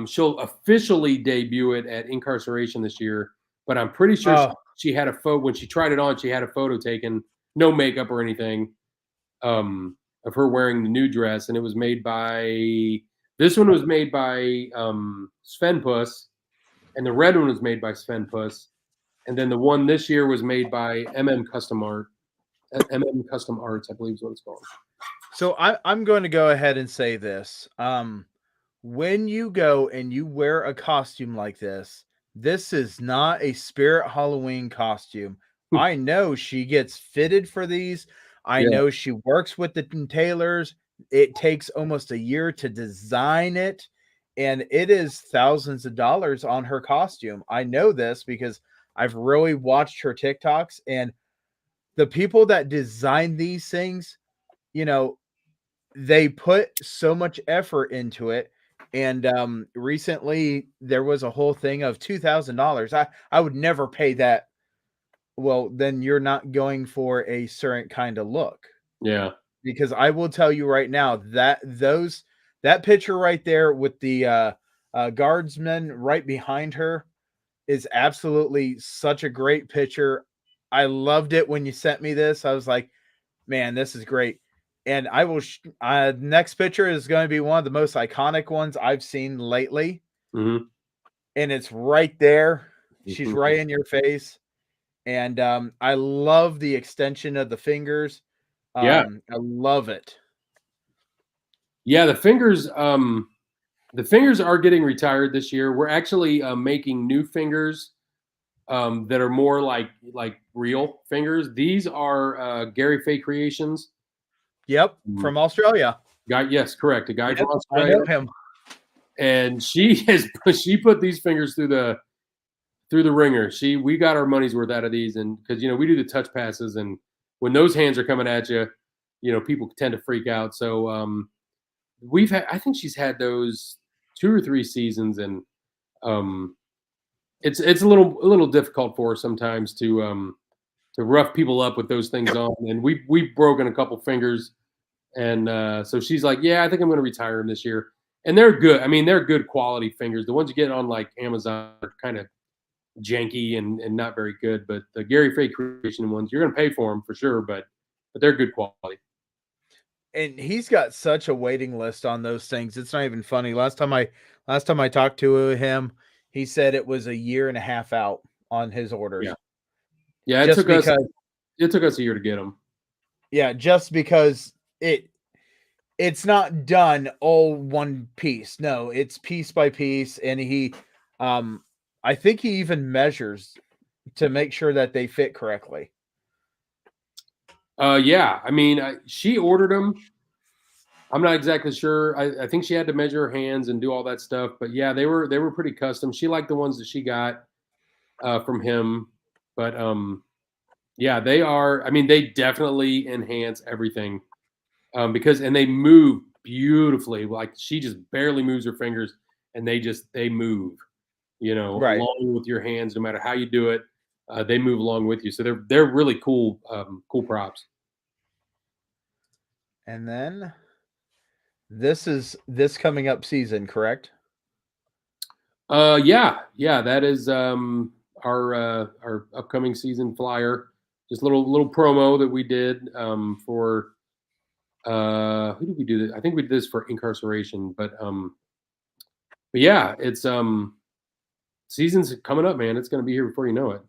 She'll officially debut it at Incarceration this year, but I'm pretty sure she had a photo when she tried it on. She had a photo taken, no makeup or anything, of her wearing the new dress, and it was made by. This one was made by Sven Puss, and the red one was made by Sven Puss, and then the one this year was made by Custom Arts, I believe is what it's called. So I'm going to go ahead and say this. When you go and you wear a costume like this is not a Spirit Halloween costume. I know she gets fitted for these. I know she works with the tailors. It takes almost a year to design it, and it is thousands of dollars on her costume. I know this because I've really watched her TikToks, and the people that design these things, they put so much effort into it. And recently there was a whole thing of $2,000. I would never pay that. Well, then you're not going for a certain kind of look. Yeah. Because I will tell you right now that that picture right there with the guardsman right behind her is absolutely such a great picture. I loved it when you sent me this. I was like, man, this is great. And I will. Next picture is going to be one of the most iconic ones I've seen lately. Mm-hmm. And it's right there. She's right in your face. And I love the extension of the fingers. I love it. Yeah, the fingers are getting retired this year. We're actually making new fingers that are more like real fingers. These are Gary Fay Creations. Yep, from Australia. Yes, correct. A guy from Australia. I know him. And she put these fingers through the ringer. We got our money's worth out of these, and because we do the touch passes, and when those hands are coming at you, people tend to freak out. So I think she's had those 2 or 3 seasons, and it's a little difficult for her sometimes to rough people up with those things on. And we've broken a couple fingers, and so she's like, yeah, I think I'm going to retire them this year. And they're good. I mean, they're good quality fingers. The ones you get on like Amazon are kind of janky and not very good, but the Gary Fay Creation ones, you're going to pay for them for sure, but they're good quality. And he's got such a waiting list on those things. It's not even funny. Last time I talked to him, he said it was 1.5 years out on his orders. Yeah. It took us a year to get them. Yeah. Just because it's not done all one piece. No, it's piece by piece. And he, I think he even measures to make sure that they fit correctly. Yeah. I mean, she ordered them. I'm not exactly sure. I think she had to measure her hands and do all that stuff. But yeah, they were pretty custom. She liked the ones that she got from him. But Yeah, they are. I mean, they definitely enhance everything because they move beautifully. Like she just barely moves her fingers, and they move. Right. Along with your hands, no matter how you do it, they move along with you. So they're really cool, cool props. And then this coming up season, correct? Yeah, that is our upcoming season flyer. Just little promo that we did for who did we do this? I think we did this for incarceration, but yeah, it's season's coming up, man. It's gonna be here before you know it.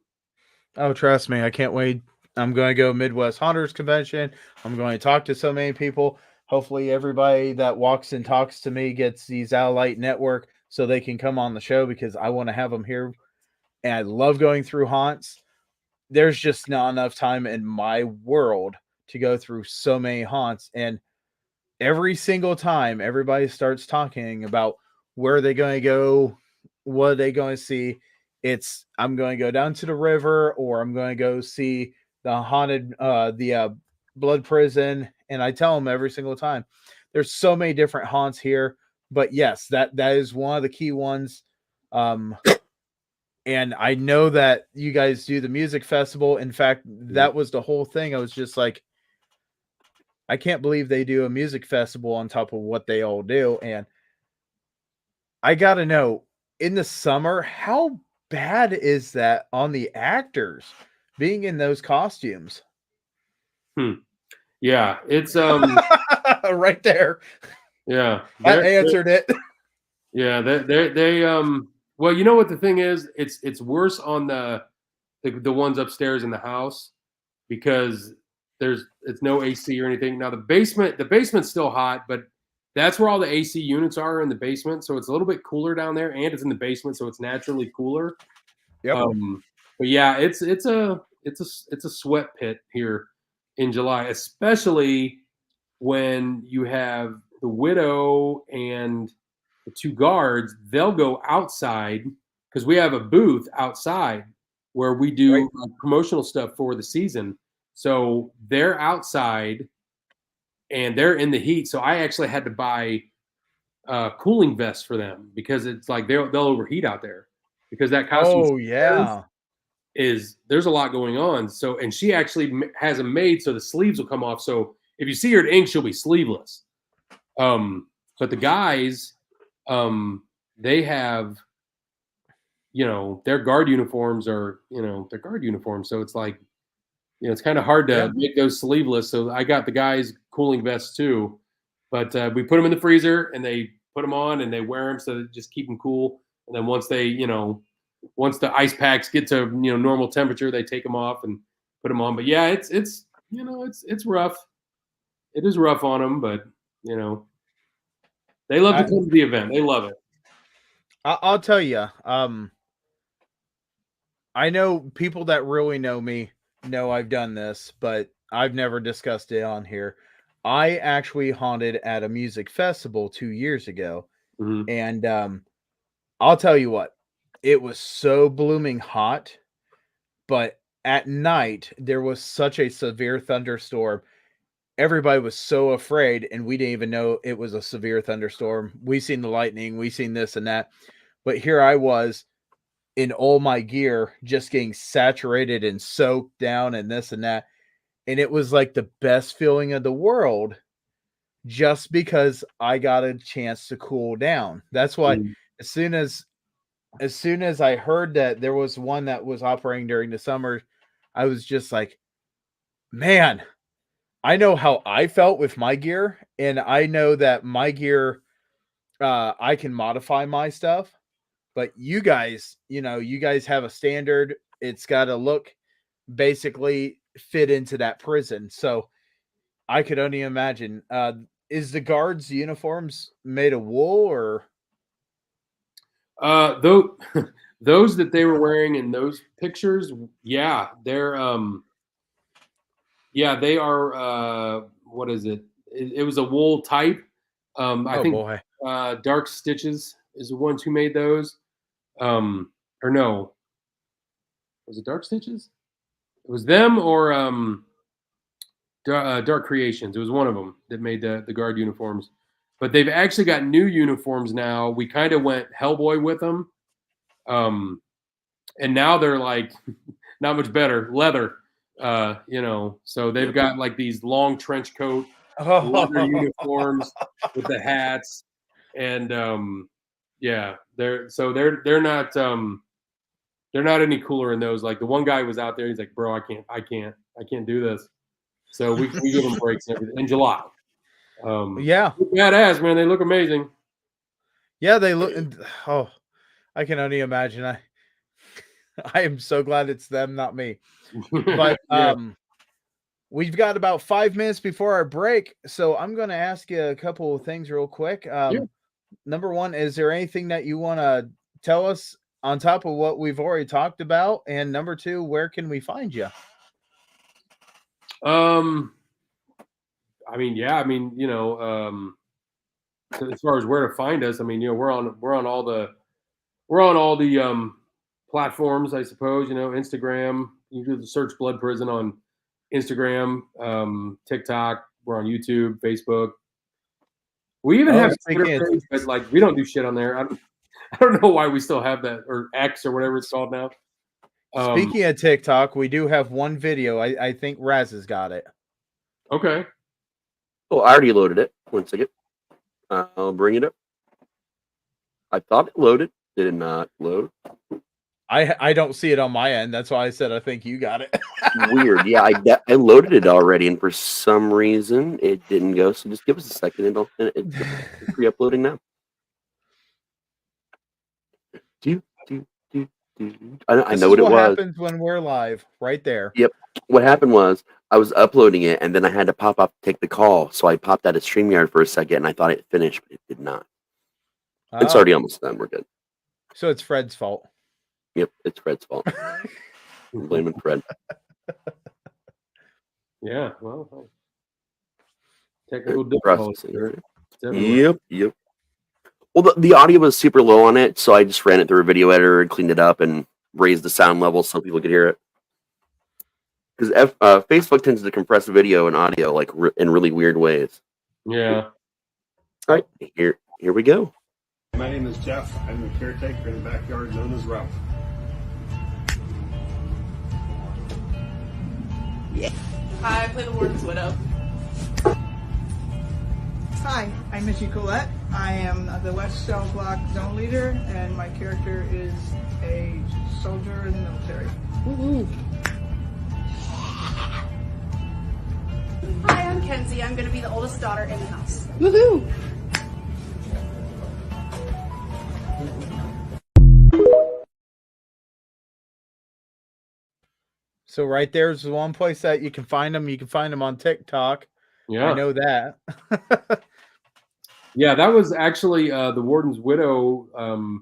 Oh, trust me, I can't wait. I'm going to go Midwest Hunters Convention. I'm going to talk to so many people. Hopefully, everybody that walks and talks to me gets these Allight Network so they can come on the show because I want to have them here. And I love going through haunts. There's just not enough time in my world to go through so many haunts. And every single time everybody starts talking about where they're going to go, what are they going to see, it's I'm going to go down to the river or I'm going to go see the haunted blood prison. And I tell them every single time there's so many different haunts here, but yes, that is one of the key ones. And I know that you guys do the music festival. In fact, that was the whole thing. I was just like, I can't believe they do a music festival on top of what they all do. And I got to know, in the summer, how bad is that on the actors being in those costumes? Yeah, it's right there. Yeah, that answered it. Yeah, they well, you know what the thing is? It's worse on the ones upstairs in the house because it's no AC or anything. Now the basement's still hot, but that's where all the AC units are in the basement, so it's a little bit cooler down there, and it's in the basement, so it's naturally cooler. Yep. But yeah, it's a sweat pit here in July, especially when you have the widow and the two guards. They'll go outside because we have a booth outside where we do promotional stuff for the season. So they're outside and they're in the heat. So I actually had to buy cooling vests for them because it's like they'll overheat out there because that costume. Oh yeah. There's a lot going on. So, and she actually has them made so the sleeves will come off. So if you see her at ink, she'll be sleeveless. But the guys, they have, their guard uniforms are, their guard uniforms. So it's like, it's kind of hard to make those sleeveless. So I got the guys cooling vests too, but we put them in the freezer and they put them on and they wear them so that just keep them cool. And then once they, once the ice packs get to normal temperature, they take them off and put them on. But yeah, it's rough. It is rough on them, but they love to come to the event. They love it. I'll tell you. I know people that really know me know I've done this, but I've never discussed it on here. I actually haunted at a music festival 2 years ago, and I'll tell you what. It was so blooming hot, but at night there was such a severe thunderstorm. Everybody was so afraid, and we didn't even know it was a severe thunderstorm. We seen the lightning, we seen this and that, but here I was in all my gear, just getting saturated and soaked down and this and that, and it was like the best feeling of the world, just because I got a chance to cool down. That's why as soon as I heard that there was one that was operating during the summer, I was just like, man, I know how I felt with my gear, and I know that my gear, I can modify my stuff, but you guys, you guys have a standard. It's got to look basically fit into that prison. So I could only imagine, is the guards' uniforms made of wool or? Those that they were wearing in those pictures, yeah, they're they are what is it? It was a wool type. I think Dark Stitches is the ones who made those. Or no. Was it Dark Stitches? It was them or Dark Creations. It was one of them that made the guard uniforms. But they've actually got new uniforms now. We kind of went Hellboy with them. And now they're like not much better. Leather. So they've got like these long trench coat leather uniforms with the hats. And they're not any cooler in those. Like the one guy was out there, he's like, bro, I can't do this. So we give them breaks and everything in July. Badass, man. They look amazing. Yeah, they look. Oh, I can only imagine. I am so glad it's them, not me. But we've got about 5 minutes before our break, so I'm going to ask you a couple of things real quick. Number one, is there anything that you want to tell us on top of what we've already talked about? And number two, where can we find you? As far as where to find us, we're on all the platforms, I suppose. Instagram. You can search Blood Prison on Instagram, TikTok. We're on YouTube, Facebook. We even have Twitter page, but like we don't do shit on there. I don't know why we still have that, or X or whatever it's called now. Speaking of TikTok, we do have one video. I think Raz has got it. Okay. Oh, I already loaded it. 1 second. I'll bring it up. I thought it loaded. Did it not load? I don't see it on my end. That's why I said I think you got it. Weird. Yeah, I loaded it already, and for some reason it didn't go. So just give us a second, and it's re-uploading now. I know what it was. What happens when we're live, right there. Yep. What happened was I was uploading it, and then I had to pop up to take the call. So I popped out of StreamYard for a second, and I thought it finished, but it did not. It's already almost done. We're good. So it's Fred's fault. Yep, it's Fred's fault. I'm blaming Fred. Yeah, well, technical difficulty. Yep. Well, the audio was super low on it, so I just ran it through a video editor and cleaned it up and raised the sound level so people could hear it. Because Facebook tends to compress video and audio like in really weird ways. Yeah. All right, here we go. My name is Jeff. I'm the caretaker in the backyard known as Ralph. Yeah. Hi, I play the warden's widow. Hi, I'm Missy Colette. I am the West Cell Block Zone Leader, and my character is a soldier in the military. Woo-hoo. Hi, I'm Kenzie. I'm going to be the oldest daughter in the house. Woohoo! So right there's one place that you can find them. You can find them on TikTok. Yeah, I know that. Yeah, that was actually the warden's widow.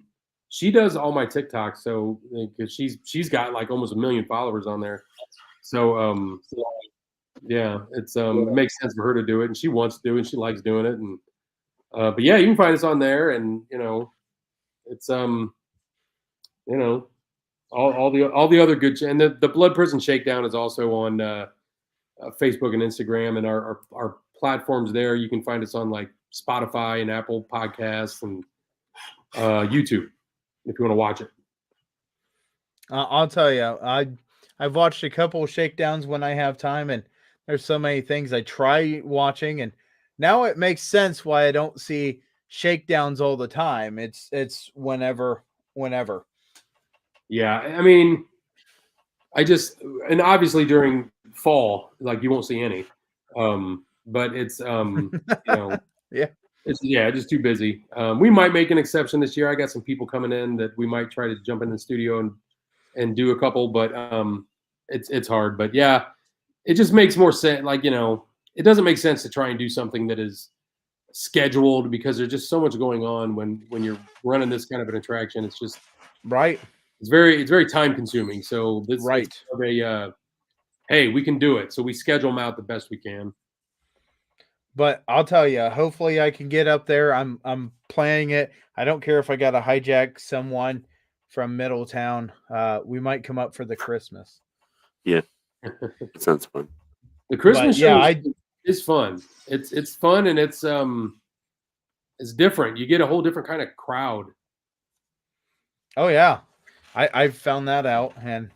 She does all my TikToks, so because she's got like almost 1 million followers on there. So yeah, it's it makes sense for her to do it, and she wants to do it, and she likes doing it. And but yeah, you can find us on there, and it's all the other good, and the Blood Prison Shakedown is also on Facebook and Instagram, and our platforms there. You can find us on like Spotify and Apple Podcasts and YouTube if you want to watch it. I'll tell you, I've watched a couple of shakedowns when I have time, and there's so many things I try watching, and now it makes sense why I don't see shakedowns all the time. It's whenever. Yeah, I mean, and obviously during fall, like you won't see any, but it's yeah, it's just too busy. We might make an exception this year. I got some people coming in that we might try to jump in the studio and do a couple, but it's hard. But yeah, it just makes more sense. Like it doesn't make sense to try and do something that is scheduled because there's just so much going on when you're running this kind of an attraction. It's just right. It's very time consuming. So this right. Hey, we can do it. So we schedule them out the best we can. But I'll tell you, hopefully I can get up there. I'm planning it. I don't care if I got to hijack someone from Middletown. We might come up for the Christmas. Yeah. It sounds fun. The Christmas show yeah, is fun. It's fun, and it's different. You get a whole different kind of crowd. Oh yeah, I've found that out, and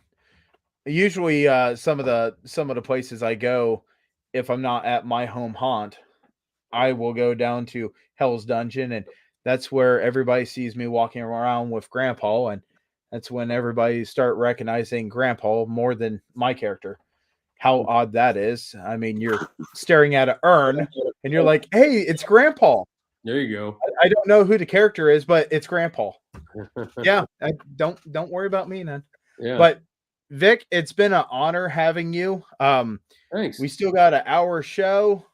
usually some of the places I go, if I'm not at my home haunt, I will go down to Hell's Dungeon, and that's where everybody sees me walking around with Grandpa, and that's when everybody start recognizing Grandpa more than my character. How odd that is. I mean, you're staring at an urn, and you're like, hey, it's Grandpa. There you go. I don't know who the character is, but it's Grandpa. Yeah, don't worry about me, then. Yeah. But Vic, it's been an honor having you. Thanks. We still got an hour show,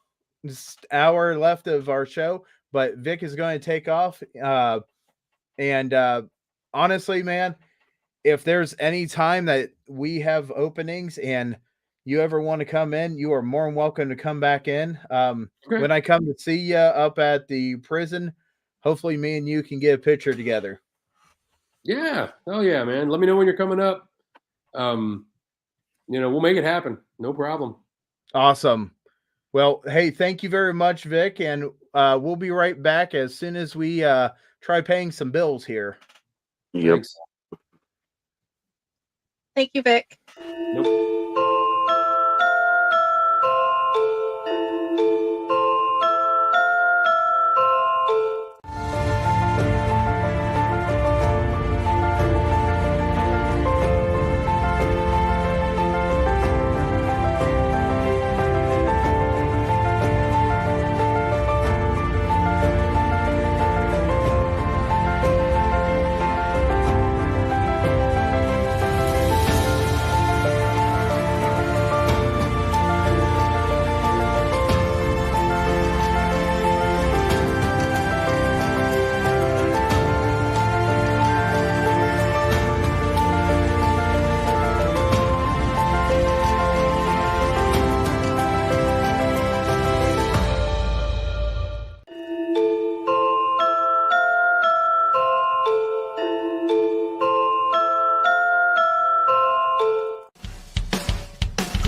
just hour left of our show, but Vic is going to take off. And honestly, man, if there's any time that we have openings and you ever want to come in, you are more than welcome to come back in. When I come to see you up at the prison, hopefully me and you can get a picture together. Yeah. Oh yeah, man. Let me know when you're coming up. We'll make it happen. No problem. Awesome. Well, hey, thank you very much, Vic. And we'll be right back as soon as we try paying some bills here. Yep. Thanks. Thank you, Vic. Nope.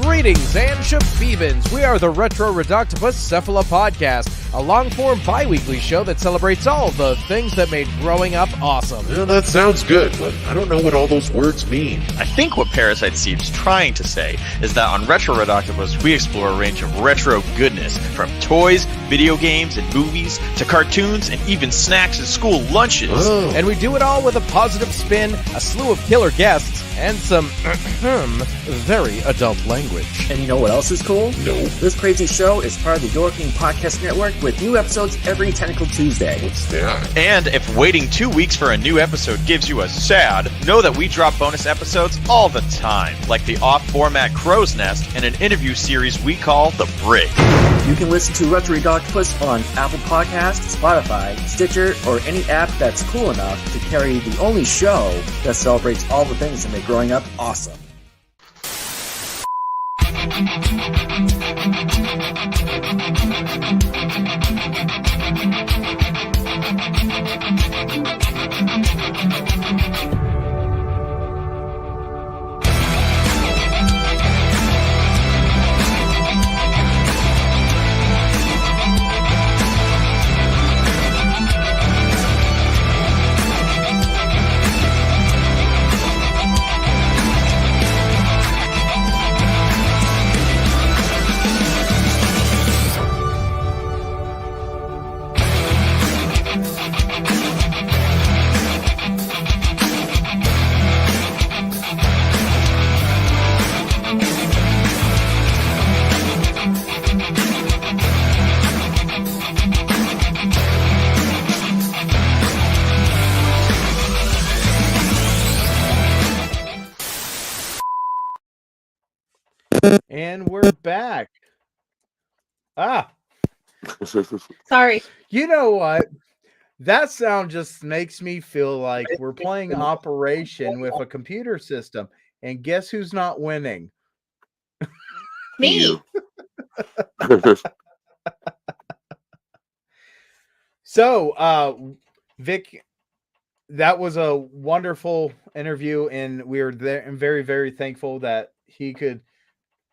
Greetings and shabebans. We are the Retro Reductibus Cephala Podcast, a long-form bi-weekly show that celebrates all the things that made growing up awesome. Yeah, that sounds good, but I don't know what all those words mean. I think what Parasite seems trying to say is that on Retro Reductibus, we explore a range of retro goodness, from toys, video games, and movies, to cartoons, and even snacks and school lunches. Oh. And we do it all with a positive spin, a slew of killer guests, and some very adult language. And you know what else is cool? No. This crazy show is part of the Dorking Podcast Network with new episodes every Tentacle Tuesday. What's that? And if waiting 2 weeks for a new episode gives you a sad, know that we drop bonus episodes all the time, like the off-format Crow's Nest and an interview series we call The Brig. You can listen to Retro Reductibus on Apple Podcasts, Spotify, Stitcher, or any app that's cool enough to carry the only show that celebrates all the things that make growing up awesome. And we're back. Sorry. You know what? That sound just makes me feel like we're playing Operation with a computer system. And guess who's not winning? Me. So, Vic, that was a wonderful interview, and we are very, very thankful that he could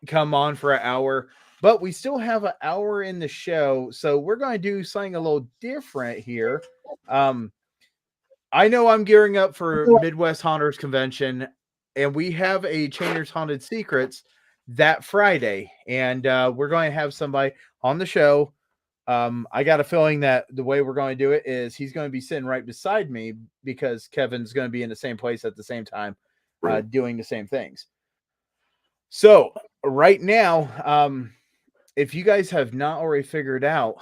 come on for an hour, but we still have an hour in the show, so we're going to do something a little different here. I know I'm gearing up for Midwest Haunters Convention, and we have a Chainers Haunted Secrets that Friday, and we're going to have somebody on the show. I got a feeling that the way we're going to do it is he's going to be sitting right beside me because Kevin's going to be in the same place at the same time, doing the same things. So right now, if you guys have not already figured out,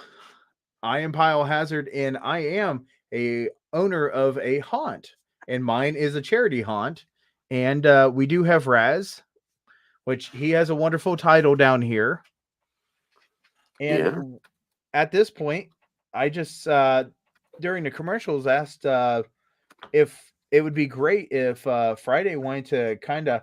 I am Pyle Hazard, and I am a owner of a haunt, and mine is a charity haunt. And we do have Raz, which he has a wonderful title down here. And at this point, I just during the commercials asked if it would be great if Friday wanted to kind of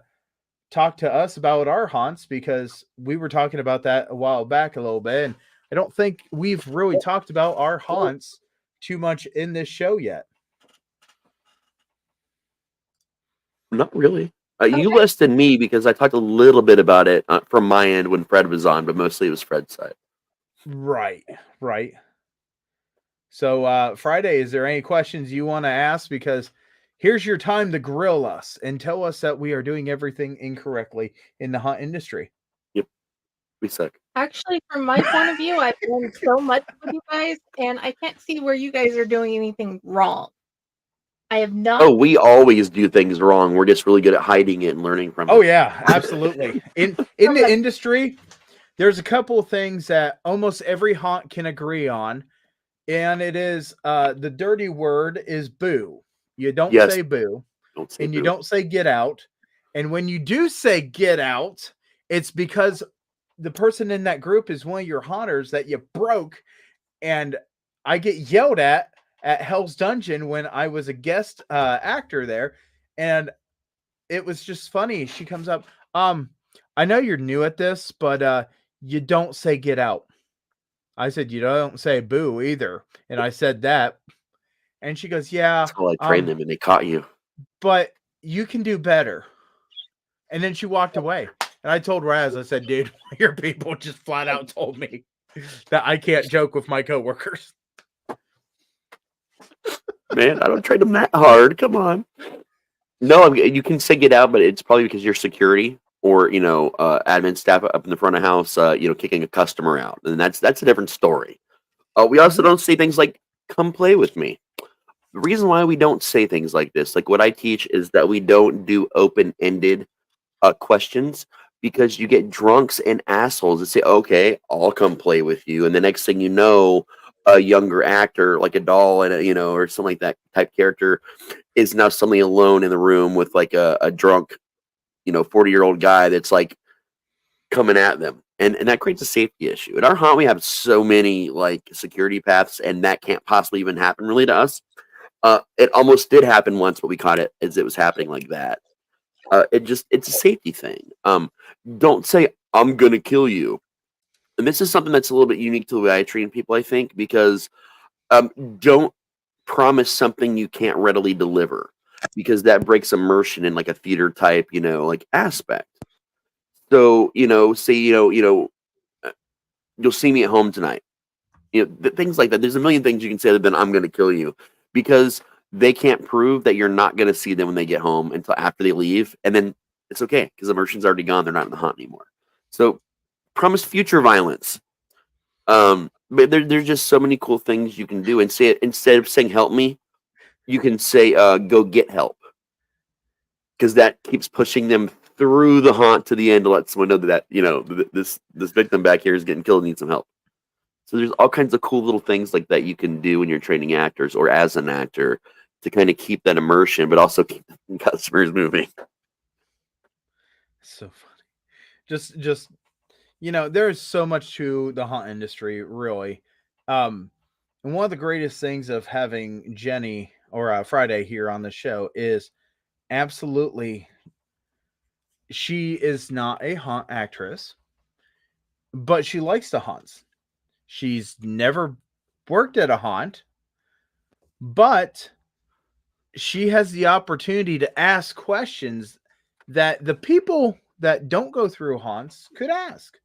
talk to us about our haunts, because we were talking about that a while back a little bit, and I don't think we've really talked about our haunts too much in this show yet. Not really. You less than me, because I talked a little bit about it from my end when Fred was on, but mostly it was Fred's side. Right. So Friday, is there any questions you want to ask? Because here's your time to grill us and tell us that we are doing everything incorrectly in the haunt industry. Yep. We suck. Actually, from my point of view, I've learned so much with you guys, and I can't see where you guys are doing anything wrong. I have not. Oh, we always do things wrong. We're just really good at hiding it and learning from it. Oh, yeah, absolutely. In the industry, there's a couple of things that almost every haunt can agree on, and it is the dirty word is boo. You don't say boo, and you don't say get out. And when you do say get out, it's because the person in that group is one of your haunters that you broke. And I get yelled at Hell's Dungeon when I was a guest actor there. And it was just funny. She comes up, I know you're new at this, but you don't say get out. I said, you don't say boo either. And I said that. And she goes, yeah. That's how I trained them, and they caught you. But you can do better. And then she walked away. And I told Raz, I said, dude, your people just flat out told me that I can't joke with my coworkers. Man, I don't train them that hard. Come on. No, you can say get out, but it's probably because you're security or, admin staff up in the front of house, kicking a customer out. And that's a different story. We also don't say things like, come play with me. The reason why we don't say things like this, like what I teach, is that we don't do open-ended questions, because you get drunks and assholes that say, okay, I'll come play with you. And the next thing you know, a younger actor, like a doll and or something like that type character, is now suddenly alone in the room with like a drunk, 40-year-old guy that's like coming at them. And that creates a safety issue. At our haunt, we have so many like security paths, and that can't possibly even happen really to us. It almost did happen once, but we caught it as it was happening like that. It's a safety thing. Don't say, I'm going to kill you. And this is something that's a little bit unique to the way I train people, I think, because don't promise something you can't readily deliver, because that breaks immersion in like a theater type, like aspect. So, say, you'll see me at home tonight. Things like that. There's a million things you can say other than I'm going to kill you, because they can't prove that you're not going to see them when they get home until after they leave. And then it's okay, because immersion's already gone. They're not in the haunt anymore. So promise future violence. But there's just so many cool things you can do, and say it instead of saying help me, you can say go get help, because that keeps pushing them through the haunt to the end to let someone know that this victim back here is getting killed and needs some help. So there's all kinds of cool little things like that you can do when you're training actors or as an actor to kind of keep that immersion, but also keep the customers moving. So funny. Just there's so much to the haunt industry, really. And one of the greatest things of having Jenny or Friday here on the show is absolutely, she is not a haunt actress, but she likes the haunts. She's never worked at a haunt, but she has the opportunity to ask questions that the people that don't go through haunts could ask.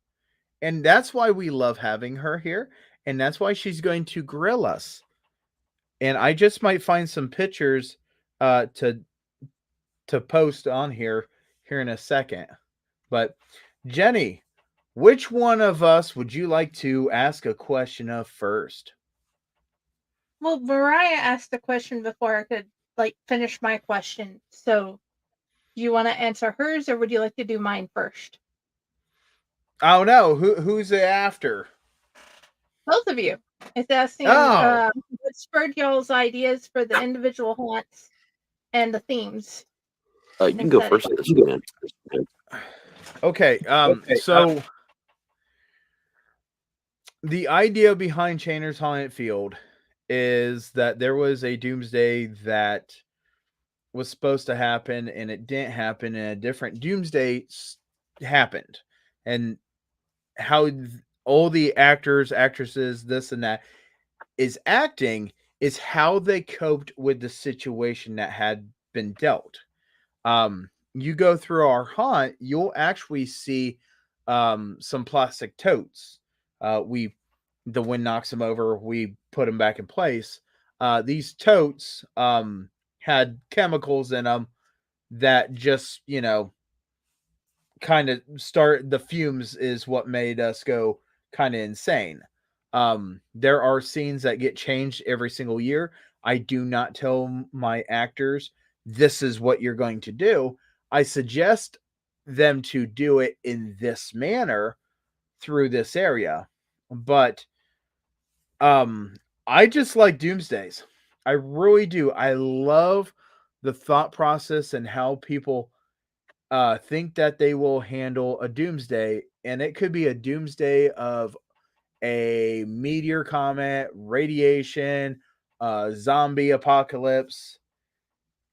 And that's why we love having her here. And that's why she's going to grill us. And I just might find some pictures to post on here in a second. But Jenny, which one of us would you like to ask a question of first? Well, Mariah asked the question before I could finish my question. So do you want to answer hers, or would you like to do mine first? Oh no, who's it after? Both of you. It's asking what spurred y'all's ideas for the individual haunts and the themes. You can go first. Okay. So the idea behind Chainer's Haunted Field is that there was a doomsday that was supposed to happen, and it didn't happen, and a different doomsday happened. And how all the actors, actresses, this and that is acting is how they coped with the situation that had been dealt. You go through our haunt, you'll actually see some plastic totes. The wind knocks them over, we put them back in place. These totes had chemicals in them that just, kind of start, the fumes is what made us go kind of insane. There are scenes that get changed every single year. I do not tell my actors, this is what you're going to do. I suggest them to do it in this manner through this area. But I just like doomsdays. I really do. I love the thought process and how people think that they will handle a doomsday. And it could be a doomsday of a meteor comet, radiation, zombie apocalypse,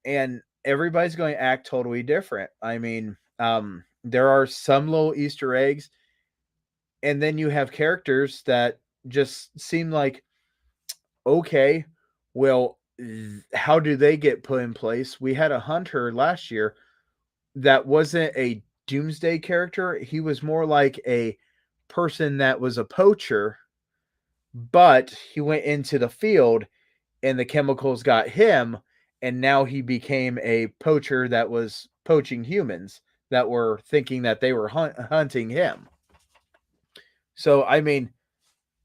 and everybody's going to act totally different. I mean, there are some little Easter eggs, and then you have characters that just seem like, okay, well, how do they get put in place? We had a hunter last year that wasn't a doomsday character. He was more like a person that was a poacher, but he went into the field and the chemicals got him, and now he became a poacher that was poaching humans that were thinking that they were hunting him. So, I mean,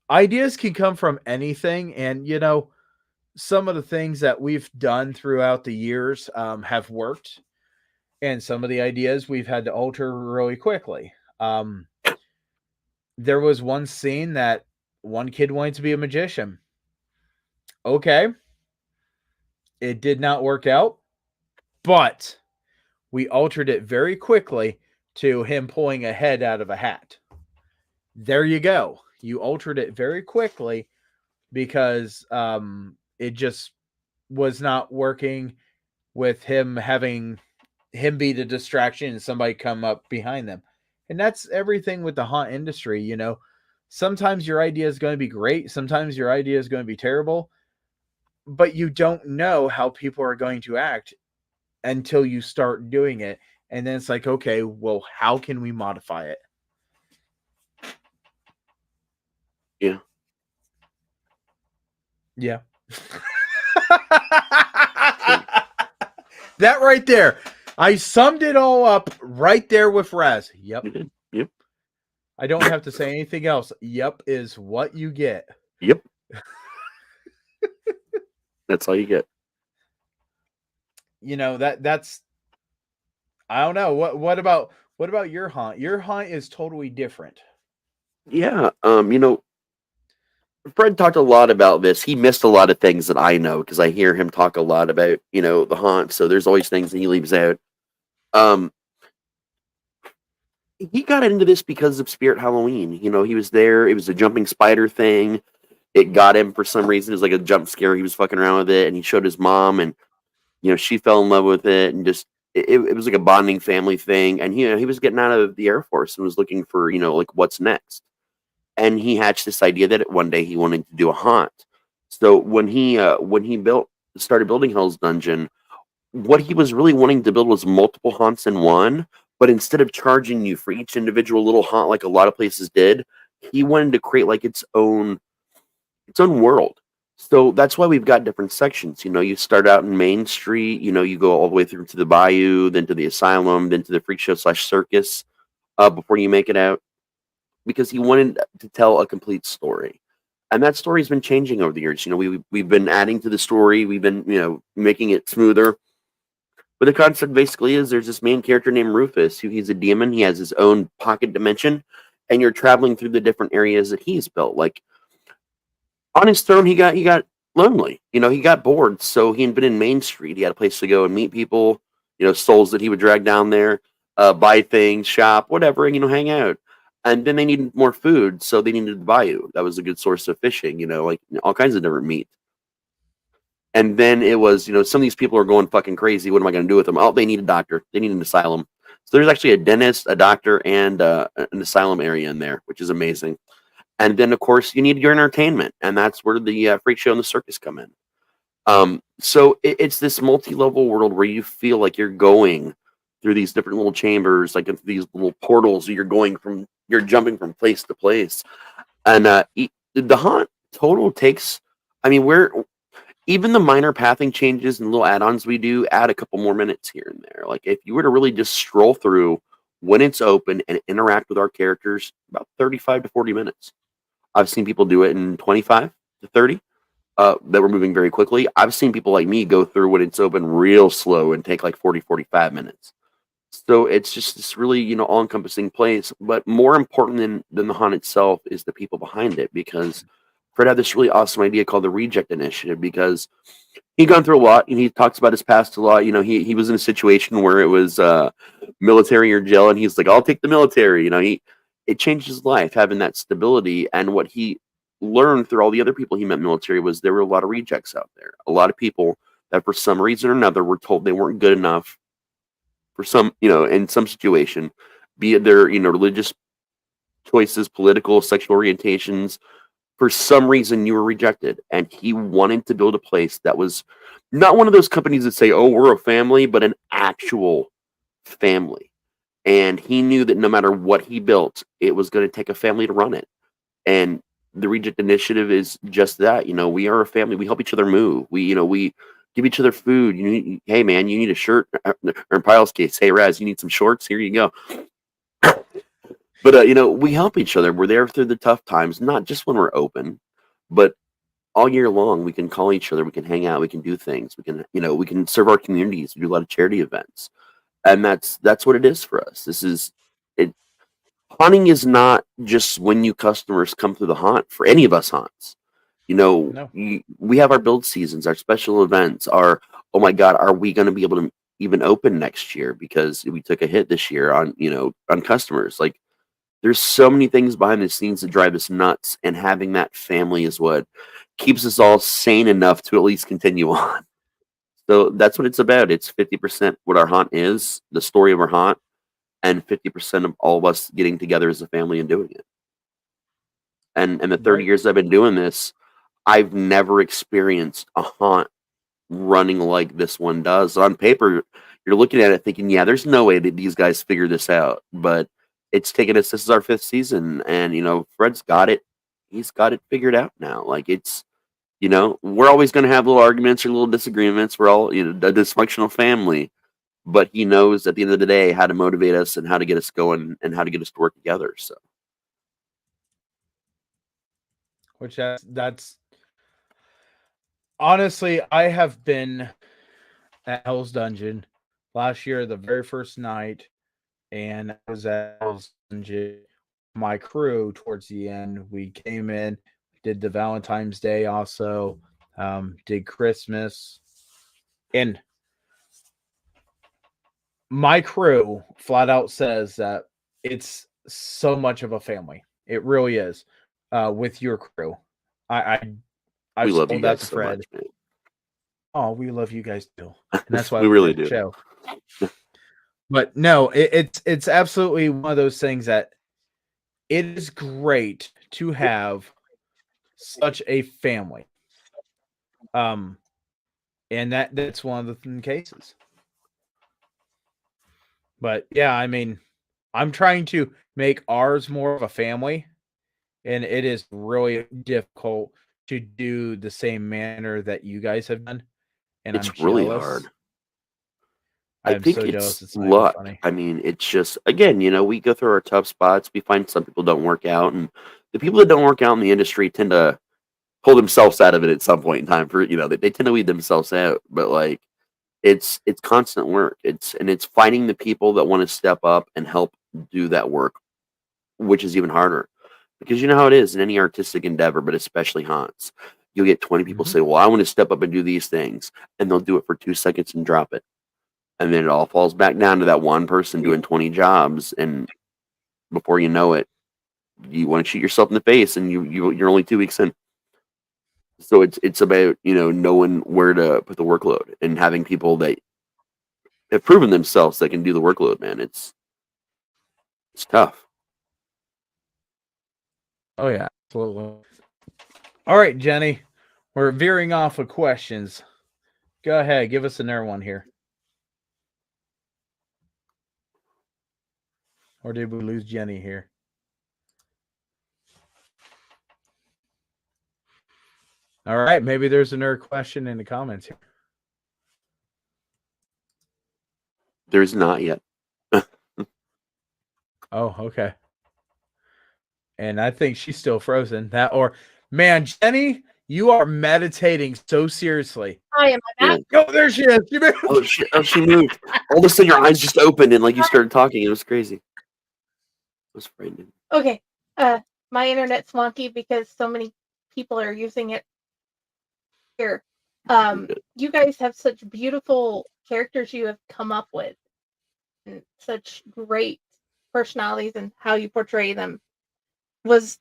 ideas can come from anything, and some of the things that we've done throughout the years have worked, and some of the ideas we've had to alter really quickly. There was one scene that one kid wanted to be a magician. Okay. It did not work out, but we altered it very quickly to him pulling a head out of a hat. There you go. You altered it very quickly because it just was not working with him having him be the distraction and somebody come up behind them. And that's everything with the haunt industry. Sometimes your idea is going to be great. Sometimes your idea is going to be terrible, but you don't know how people are going to act until you start doing it. And then it's like, okay, well, how can we modify it? Yeah. Yeah. That right there. I summed it all up right there with Raz. Yep. Yep. I don't have to say anything else. Yep is what you get. Yep. That's all you get. That's I don't know. What about your haunt? Your haunt is totally different. Yeah. Fred talked a lot about this. He missed a lot of things that I know because I hear him talk a lot about, the haunt. So there's always things that he leaves out. He got into this because of Spirit Halloween. He was there. It was a jumping spider thing. It got him for some reason. It was like a jump scare. He was fucking around with it, and he showed his mom, and she fell in love with it, and just it was like a bonding family thing. And he was getting out of the Air Force and was looking for like what's next. And he hatched this idea that one day he wanted to do a haunt. So when he started building Hell's Dungeon, what he was really wanting to build was multiple haunts in one, But instead of charging you for each individual little haunt like a lot of places did, he wanted to create like its own world. So that's why we've got different sections. You start out in Main Street, you go all the way through to the Bayou, then to the Asylum, then to the Freak Show / Circus, before you make it out, because he wanted to tell a complete story. And that story's been changing over the years. We've been adding to the story. We've been, making it smoother. But the concept basically is there's this main character named Rufus, who he's a demon. He has his own pocket dimension, and you're traveling through the different areas that he's built. Like, on his throne, he got lonely. He got bored, so he had been in Main Street. He had a place to go and meet people, souls that he would drag down there, buy things, shop, whatever, and, hang out. And then they needed more food, so they needed the bayou. That was a good source of fishing, like all kinds of different meat. And then it was, some of these people are going fucking crazy. What am I going to do with them? Oh, they need a doctor. They need an asylum. So there's actually a dentist, a doctor, and an asylum area in there, which is amazing. And then, of course, you need your entertainment, and that's where the freak show and the circus come in. So it's this multi-level world where you feel like you're going through these different little chambers, like into these little portals. You're jumping from place to place, and the haunt total takes. Even the minor pathing changes and little add-ons we do add a couple more minutes here and there. Like if you were to really just scroll through when it's open and interact with our characters, about 35 to 40 minutes. I've seen people do it in 25 to 30 that were moving very quickly. I've seen people like me go through when it's open real slow and take like 40, 45 minutes. So it's just this really, all-encompassing place. But more important than the haunt itself is the people behind it, because Fred had this really awesome idea called the Reject Initiative, because he'd gone through a lot, and he talks about his past a lot. He was in a situation where it was military or jail, and he's like, I'll take the military. It changed his life having that stability. And what he learned through all the other people he met in the military was there were a lot of rejects out there. A lot of people that for some reason or another were told they weren't good enough for some, in some situation, be it their, religious choices, political, sexual orientations. For some reason, you were rejected, and he wanted to build a place that was not one of those companies that say, oh, we're a family, but an actual family. And he knew that no matter what he built, it was going to take a family to run it. And the Reject Initiative is just that. We are a family. We help each other move. We give each other food. Hey, man, you need a shirt. Or in Pyle's case, hey, Raz, you need some shorts? Here you go. But, we help each other. We're there through the tough times, not just when we're open, but all year long. We can call each other. We can hang out. We can do things. We can, we can serve our communities. We do a lot of charity events. And that's what it is for us. Haunting is not just when you customers come through the haunt for any of us haunts. No. We have our build seasons, our special events, our, oh my God, are we going to be able to even open next year because we took a hit this year on customers? Like, there's so many things behind the scenes that drive us nuts, and having that family is what keeps us all sane enough to at least continue on. So that's what it's about. It's 50% what our haunt is, the story of our haunt, and 50% of all of us getting together as a family and doing it. And the 30 years I've been doing this, I've never experienced a haunt running like this one does. On paper, you're looking at it thinking, yeah, there's no way that these guys figure this out. But it's taken us, this is our 5th season, and, Fred's got it. He's got it figured out now. Like, it's, we're always going to have little arguments or little disagreements. We're all, a dysfunctional family. But he knows at the end of the day how to motivate us and how to get us going and how to get us to work together. So, which that's honestly, I have been at Hell's Dungeon last year, the very first night, and I was at Hell's Dungeon. My crew towards the end, we came in, did the Valentine's Day, also did Christmas, and my crew flat out says that it's so much of a family. It really is. With your crew, I love you guys to so Fred. much, man. Oh, we love you guys too, and that's why we really do do. the show. But no, it's absolutely one of those things that it is great to have such a family. And that's one of the cases. But yeah, I mean, I'm trying to make ours more of a family, and it is really difficult to do the same manner that you guys have done. And It's I'm really jealous. hard. I I'm think so it's jealous. It's not even luck. funny. I mean, it's just, again, we go through our tough spots. We find some people don't work out, and the people that don't work out in the industry tend to pull themselves out of it at some point in time. They tend to weed themselves out. But like, it's constant work. It's finding the people that want to step up and help do that work, which is even harder. Because you know how it is in any artistic endeavor, but especially haunts. You'll get 20 people say, well, I want to step up and do these things. And they'll do it for 2 seconds and drop it. And then it all falls back down to that one person doing 20 jobs. And before you know it, you want to shoot yourself in the face, and you're only 2 weeks in. So it's about, knowing where to put the workload and having people that have proven themselves that can do the workload, man. It's tough. Oh yeah, absolutely. All right, Jenny, we're veering off of questions. Go ahead, give us another one here. Or did we lose Jenny here? All right, maybe there's another question in the comments here. There's not yet. Oh, okay. And I think she's still frozen. Man, Jenny, you are meditating so seriously. Hi, am I back? Oh, there she is. She moved. Oh, shit. Oh, she moved. All of a sudden, your eyes just opened, and like you started talking. It was crazy. It was frightening. Okay. My internet's wonky because so many people are using it here. You guys have such beautiful characters you have come up with, and such great personalities and how you portray them. What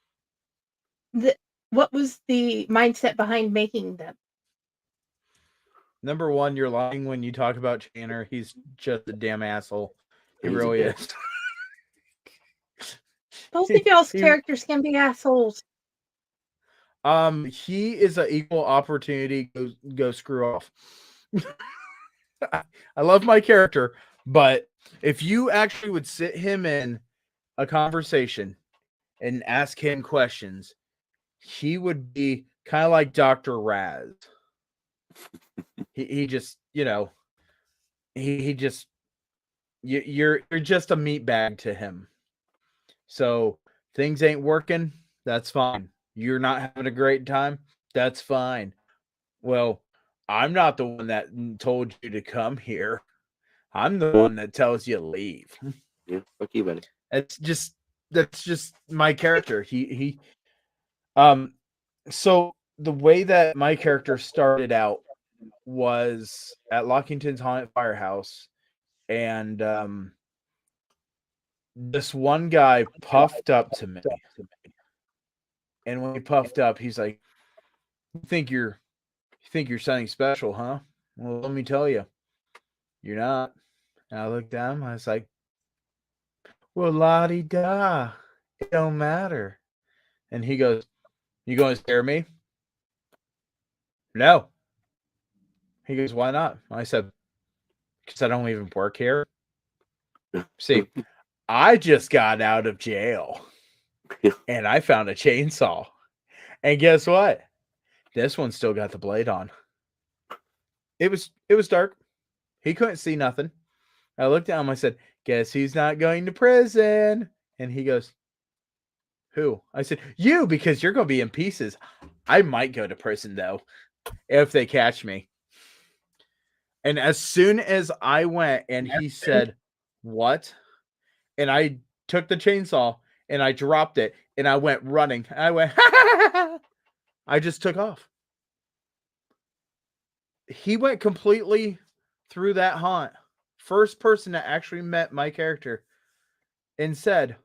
was the mindset behind making them? Number one, you're lying when you talk about Channer. He's just a damn asshole. He really is. Both of y'all's characters can be assholes. He is an equal opportunity. Go screw off. I love my character, but if you actually would sit him in a conversation and ask him questions, he would be kind of like Dr. Raz. He just, he just, you're just a meat bag to him. So things ain't working. That's fine. You're not having a great time. That's fine. Well, I'm not the one that told you to come here. I'm the one that tells you to leave. Yeah, fuck you, buddy. That's just my character. So the way that my character started out was at Lockington's Haunted Firehouse, and this one guy puffed up to me, and when he puffed up, he's like, "You think you're something special, huh? Well, let me tell you, you're not." And I looked at him. I was like, "Well, la-di-da, it don't matter." And he goes, "You going to scare me?" No. He goes, "Why not?" I said, "Because I don't even work here." See, I just got out of jail and I found a chainsaw. And guess what? This one still got the blade on. It was dark. He couldn't see nothing. I looked at him. I said, "Guess who's not going to prison?" And he goes, "Who?" I said, "You, because you're going to be in pieces. I might go to prison, though, if they catch me." And as soon as I went and he said, "What?" And I took the chainsaw and I dropped it and I went running. I went, I just took off. He went completely through that haunt. First person that actually met my character and said,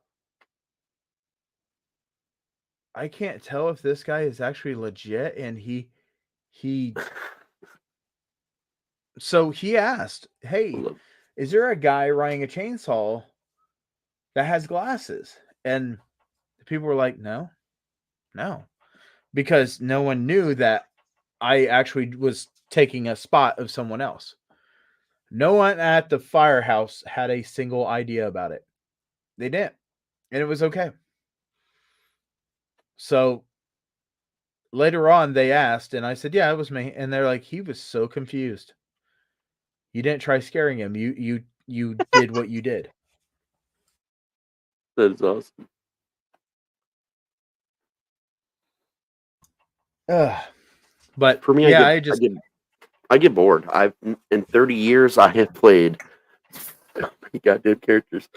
"I can't tell if this guy is actually legit." And he so he asked, "Hey, is there a guy riding a chainsaw that has glasses?" And the people were like, no, because no one knew that I actually was taking a spot of someone else. No one at the firehouse had a single idea about it. They didn't. And it was okay. So later on, they asked, and I said, yeah, it was me. And they're like, he was so confused. You didn't try scaring him. You did what you did. That's awesome. But for me, yeah, I get bored. I've in 30 years I have played so many goddamn characters.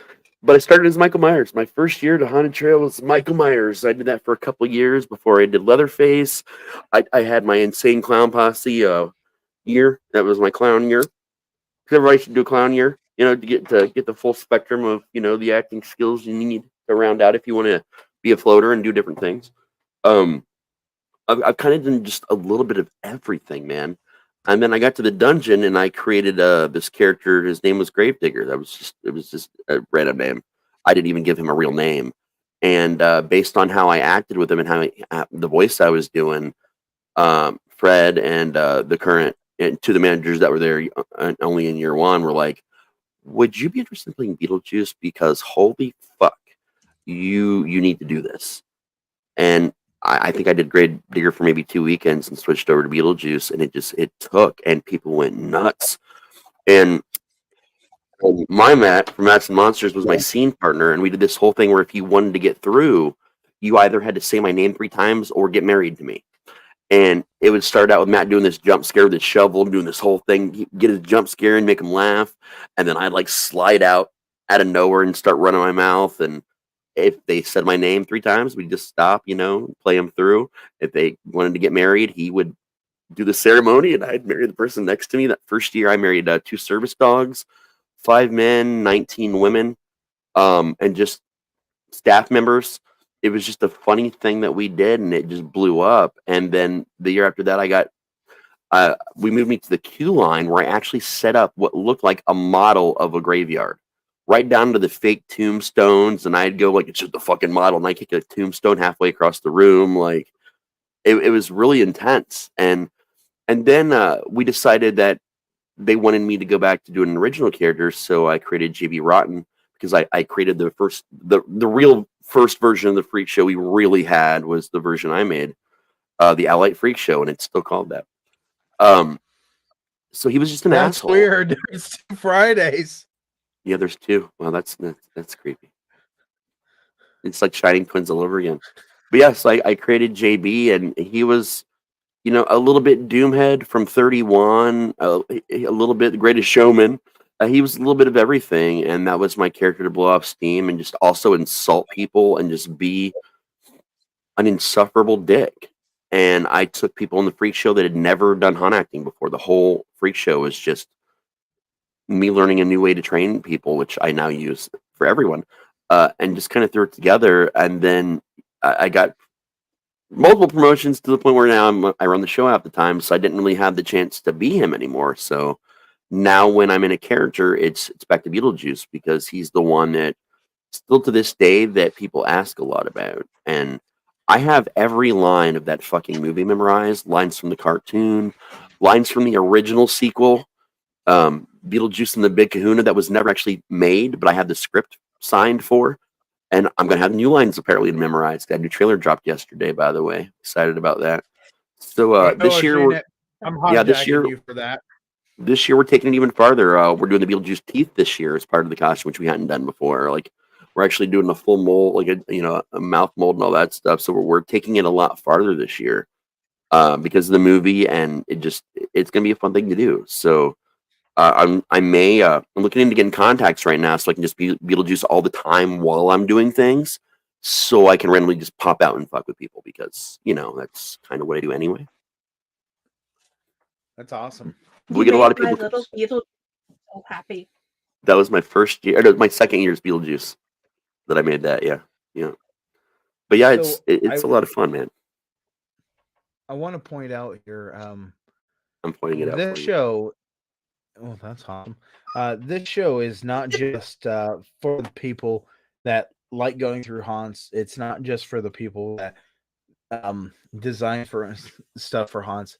But I started as Michael Myers. My first year to Haunted Trail was Michael Myers. I did that for a couple years before I did Leatherface. I had my Insane Clown Posse year. That was my clown year. Everybody should do a clown year, to get the full spectrum of the acting skills you need to round out if you want to be a floater and do different things. I've kind of done just a little bit of everything, man. And then I got to the dungeon and I created this character. His name was Gravedigger. It was just a random name. I didn't even give him a real name. And based on how I acted with him and how the voice I was doing, Fred and the current and to the managers that were there only in year one were like, "Would you be interested in playing Beetlejuice? Because holy fuck, you need to do this." And I think I did Gravedigger for maybe 2 weekends and switched over to Beetlejuice, and it took, and people went nuts. And my Matt from Mats and Monsters was my scene partner, and we did this whole thing where if you wanted to get through, you either had to say my name 3 times or get married to me. And it would start out with Matt doing this jump scare with his shovel, doing this whole thing, get his jump scare and make him laugh, and then I'd like slide out of nowhere and start running my mouth, and if they said my name 3 times, we'd just stop, play him through. If they wanted to get married, he would do the ceremony, and I'd marry the person next to me. That first year, I married 2 service dogs, 5 men, 19 women, and just staff members. It was just a funny thing that we did, and it just blew up. And then the year after that, we moved me to the queue line where I actually set up what looked like a model of a graveyard, right down to the fake tombstones. And I'd go like, it's just a fucking model. And I kick a tombstone halfway across the room. Like it was really intense. And then we decided that they wanted me to go back to do an original character. So I created JB Rotten because I created the real first version of the Freak Show we really had was the version I made, the Elliott Freak Show. And it's still called that. So he was just an asshole. That's weird. There's 2 Fridays. Yeah, there's 2. Well, that's creepy. It's like Shining Twins all over again. But yes, I created JB, and he was, a little bit Doomhead from 31, a little bit The Greatest Showman. He was a little bit of everything, and that was my character to blow off steam and just also insult people and just be an insufferable dick. And I took people in the Freak Show that had never done haunt acting before. The whole Freak Show was just me learning a new way to train people, which I now use for everyone, and just kind of threw it together. And then I got multiple promotions to the point where now I run the show half the time, so I didn't really have the chance to be him anymore. So now when I'm in a character, it's back to Beetlejuice because he's the one that still to this day that people ask a lot about. And I have every line of that fucking movie memorized, lines from the cartoon, lines from the original sequel, Beetlejuice and the Big Kahuna that was never actually made, but I had the script signed for. And I'm going to have new lines apparently memorized. That new trailer dropped yesterday, by the way. Excited about that. So this year, this year you for that. This year we're taking it even farther. We're doing the Beetlejuice teeth this year as part of the costume, which we hadn't done before. Like we're actually doing a full mold, like a mouth mold and all that stuff. So we're taking it a lot farther this year because of the movie, and it's going to be a fun thing to do. So I'm looking into getting contacts right now so I can just be Beetlejuice all the time while I'm doing things, so I can randomly just pop out and fuck with people because that's kind of what I do anyway. That's awesome. We get a lot of people. My little Beetlejuice so happy. That was my first year. No, my second year's Beetlejuice that I made that. Yeah. But yeah, So it's a lot of fun, man. I want to point out here. I'm pointing it out. This show. Oh, that's awesome. This show is not just for the people that like going through haunts. It's not just for the people that design for stuff for haunts.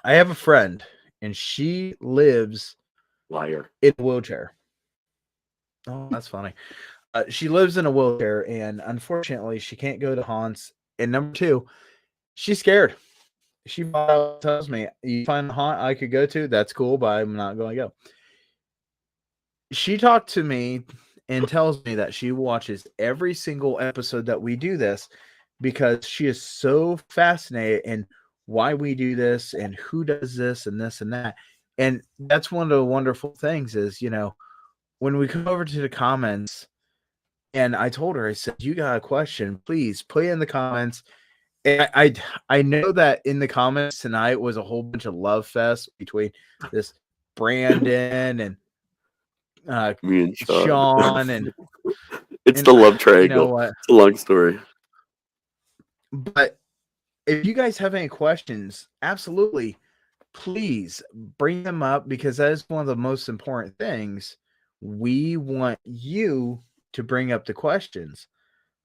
I have a friend. and she lives in a wheelchair. Oh, that's funny. She lives in a wheelchair, and unfortunately, she can't go to haunts. And number two, she's scared. She tells me, "You find a haunt I could go to? That's cool, but I'm not going to go." She talked to me and tells me that she watches every single episode that we do this because she is so fascinated in why we do this and who does this and this and that. And that's one of the wonderful things is, when we come over to the comments, and I told her, I said, "You got a question, please put it in the comments." And I know that in the comments tonight was a whole bunch of love fest between this Brandon and me and Sean and it's the love triangle. It's a long story. But if you guys have any questions, absolutely, please bring them up because that is one of the most important things. We want you to bring up the questions.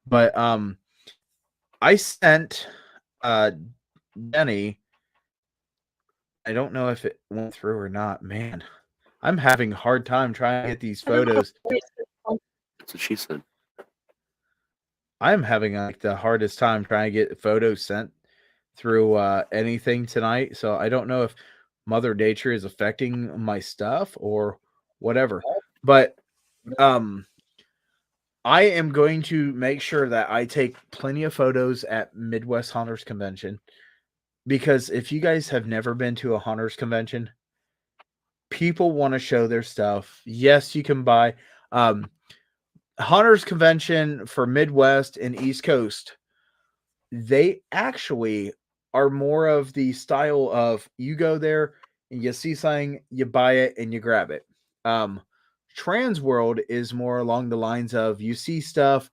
But I sent Jenny. I don't know if it went through or not. Man, I'm having a hard time trying to get these photos. That's what she said. I'm having the hardest time trying to get photos sent through anything tonight. So I don't know if Mother Nature is affecting my stuff or whatever. But I am going to make sure that I take plenty of photos at Midwest Haunters Convention. Because if you guys have never been to a Haunters Convention, people want to show their stuff. Yes, you can buy Haunters Convention for Midwest and East Coast. They actually are more of the style of you go there and you see something, you buy it and you grab it. Trans World is more along the lines of you see stuff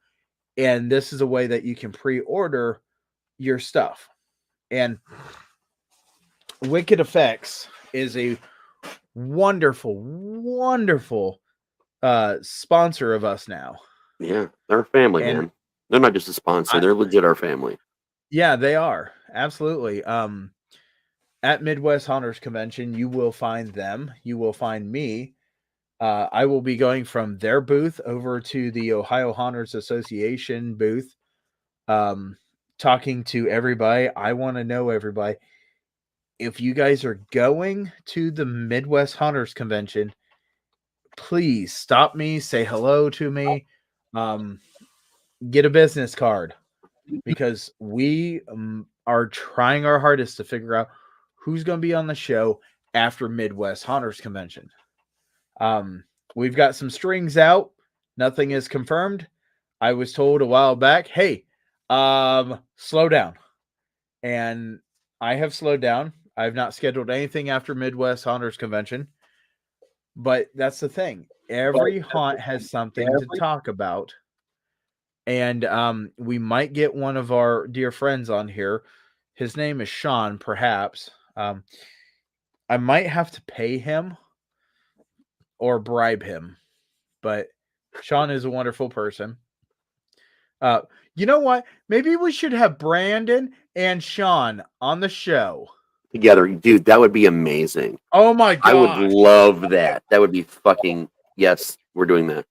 and this is a way that you can pre-order your stuff. And Wicked Effects is a wonderful, wonderful sponsor of us now. Yeah, they're a family, man. They're not just a sponsor; they're legit our family. Yeah, they are absolutely. At Midwest Haunters Convention, you will find them. You will find me. I will be going from their booth over to the Ohio Haunters Association booth, talking to everybody. I want to know everybody. If you guys are going to the Midwest Haunters Convention, please stop me, say hello to me, get a business card because we are trying our hardest to figure out who's going to be on the show after Midwest Haunters Convention. We've got some strings out. Nothing is confirmed. I was told a while back, hey, slow down. And I have slowed down. I've not scheduled anything after Midwest Haunters Convention. But that's the thing. Every haunt has something to talk about. And we might get one of our dear friends on here. His name is Sean, perhaps. I might have to pay him or bribe him. But Sean is a wonderful person. You know what? Maybe we should have Brandon and Sean on the show. Together, dude, that would be amazing. Oh my god. I would love that. That would be fucking yes, we're doing that.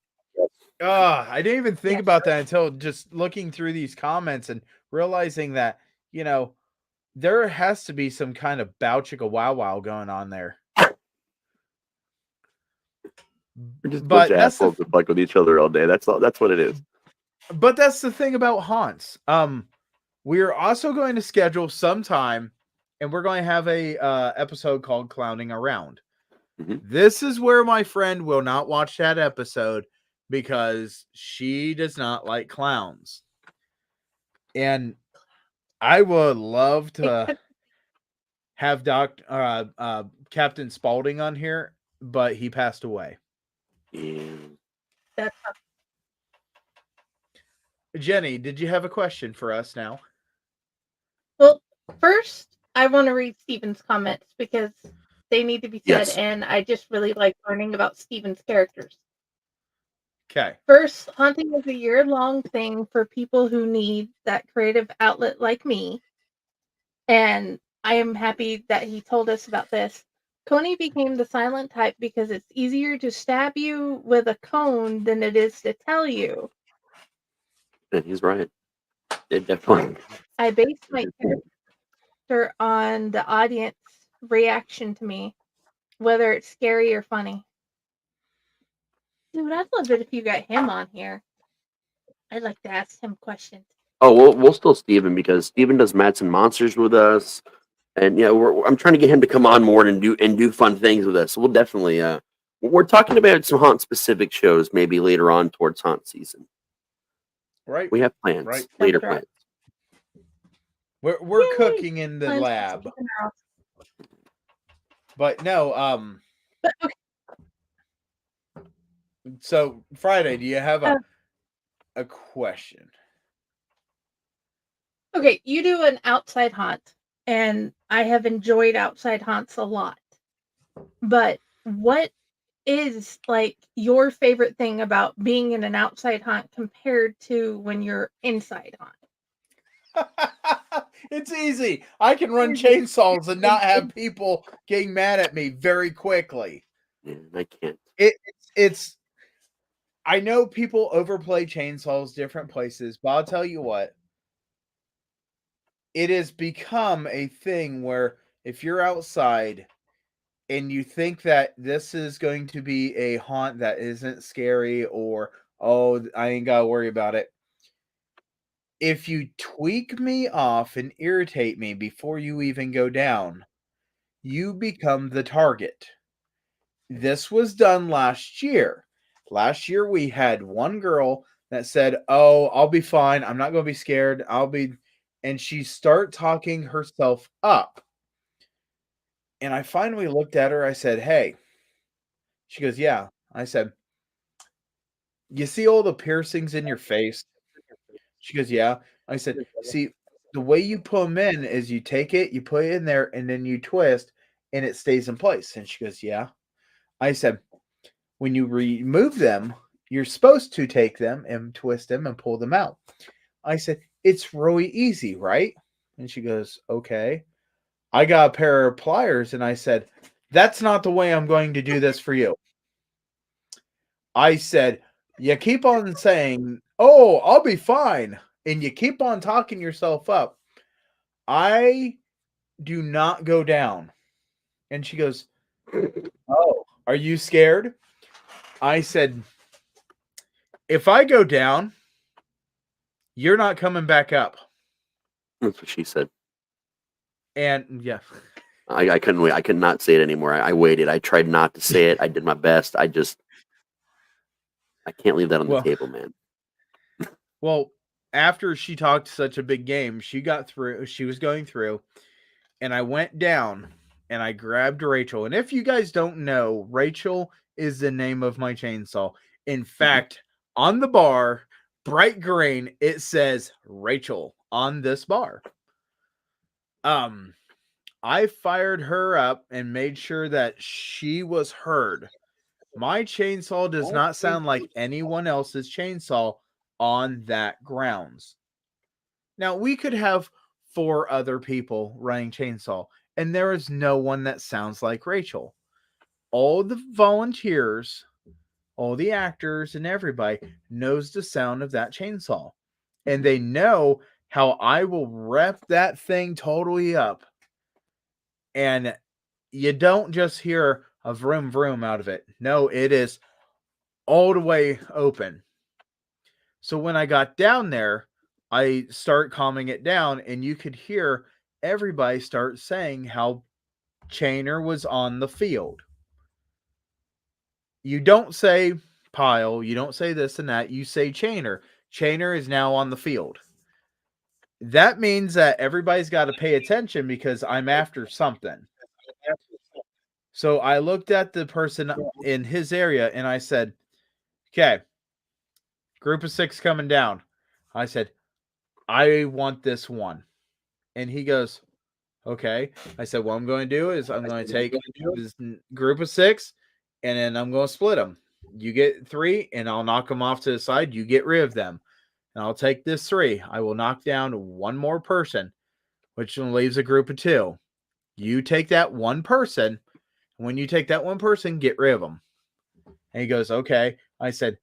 I didn't even think about that until just looking through these comments and realizing that, there has to be some kind of bow chicka wow wow going on there. We're just a bunch of assholes to fuck with each other all day. That's all. That's what it is. But that's the thing about haunts. We're also going to schedule sometime, and we're going to have a episode called Clowning Around. Mm-hmm. This is where my friend will not watch that episode because she does not like clowns. And I would love to have Captain Spaulding on here, but he passed away. Yeah. That's Jenny, did you have a question for us now? Well, first, I want to read Steven's comments because they need to be said, Yes. and I just really like learning about Steven's characters. Okay. First, haunting is a year-long thing for people who need that creative outlet like me, and I am happy that he told us about this. Coney became the silent type because it's easier to stab you with a cone than it is to tell you. And he's right. It definitely. I based my character on the audience reaction to me, whether it's scary or funny. Dude, I'd love it if you got him on here. I'd like to ask him questions. Oh, we'll still Steven because Steven does Mats and Monsters with us, and yeah, I'm trying to get him to come on more and do fun things with us. So we'll definitely we're talking about some haunt specific shows maybe later on towards haunt season. Right. We have plans. Right. Later plans. We're cooking in the lab. But no, so Friday, do you have a question? Okay, you do an outside haunt, and I have enjoyed outside haunts a lot. But what is like your favorite thing about being in an outside haunt compared to when you're inside haunt? It's easy. I can run chainsaws and not have people getting mad at me very quickly. Yeah, I can't. It's I know people overplay chainsaws different places, but I'll tell you what. It has become a thing where if you're outside and you think that this is going to be a haunt that isn't scary or, oh, I ain't got to worry about it. If you tweak me off and irritate me before you even go down, you become the target. This was done last year. Last year we had one girl that said, "Oh, I'll be fine. I'm not going to be scared. And she started talking herself up. And I finally looked at her. I said, "Hey." She goes, "Yeah." I said, "You see all the piercings in your face?" She goes, "Yeah." I said, "See, the way you put them in is you take it, you put it in there, and then you twist, and it stays in place." And she goes, "Yeah." I said, "When you remove them, you're supposed to take them and twist them and pull them out." I said, "It's really easy, right?" And she goes, "Okay." I got a pair of pliers, and I said, "That's not the way I'm going to do this for you." I said, "You keep on saying, 'Oh, I'll be fine,' and you keep on talking yourself up. I do not go down." And she goes, "Oh, are you scared?" I said, "If I go down, you're not coming back up." That's what she said. And yeah. I couldn't wait. I could not say it anymore. I waited. I tried not to say it. I did my best. I can't leave that on the table, man. Well, after she talked such a big game, she was going through, and I went down and I grabbed Rachel. And if you guys don't know, Rachel is the name of my chainsaw. In fact, on the bar, bright green, it says Rachel on this bar. I fired her up and made sure that she was heard. My chainsaw does not sound like anyone else's chainsaw on that grounds. Now, we could have 4 other people running chainsaw, and there is no one that sounds like Rachel. All the volunteers, all the actors, and everybody knows the sound of that chainsaw. And they know how I will rep that thing totally up. And you don't just hear a vroom vroom out of it. No, it is all the way open. So when I got down there, I start calming it down, and you could hear everybody start saying how Chainer was on the field. You don't say Pyle, you don't say this and that, you say Chainer. Chainer is now on the field. That means that everybody's got to pay attention because I'm after something. So I looked at the person in his area and I said, "Okay, group of 6 coming down." I said, "I want this one." And he goes, "Okay." I said, "What I'm going to do is I'm going to take this group of 6 and then I'm going to split them. You get 3 and I'll knock them off to the side. You get rid of them. And I'll take this 3. I will knock down one more person, which leaves a group of 2. You take that one person. when you take that one person, get rid of them. And he goes, okay. I said,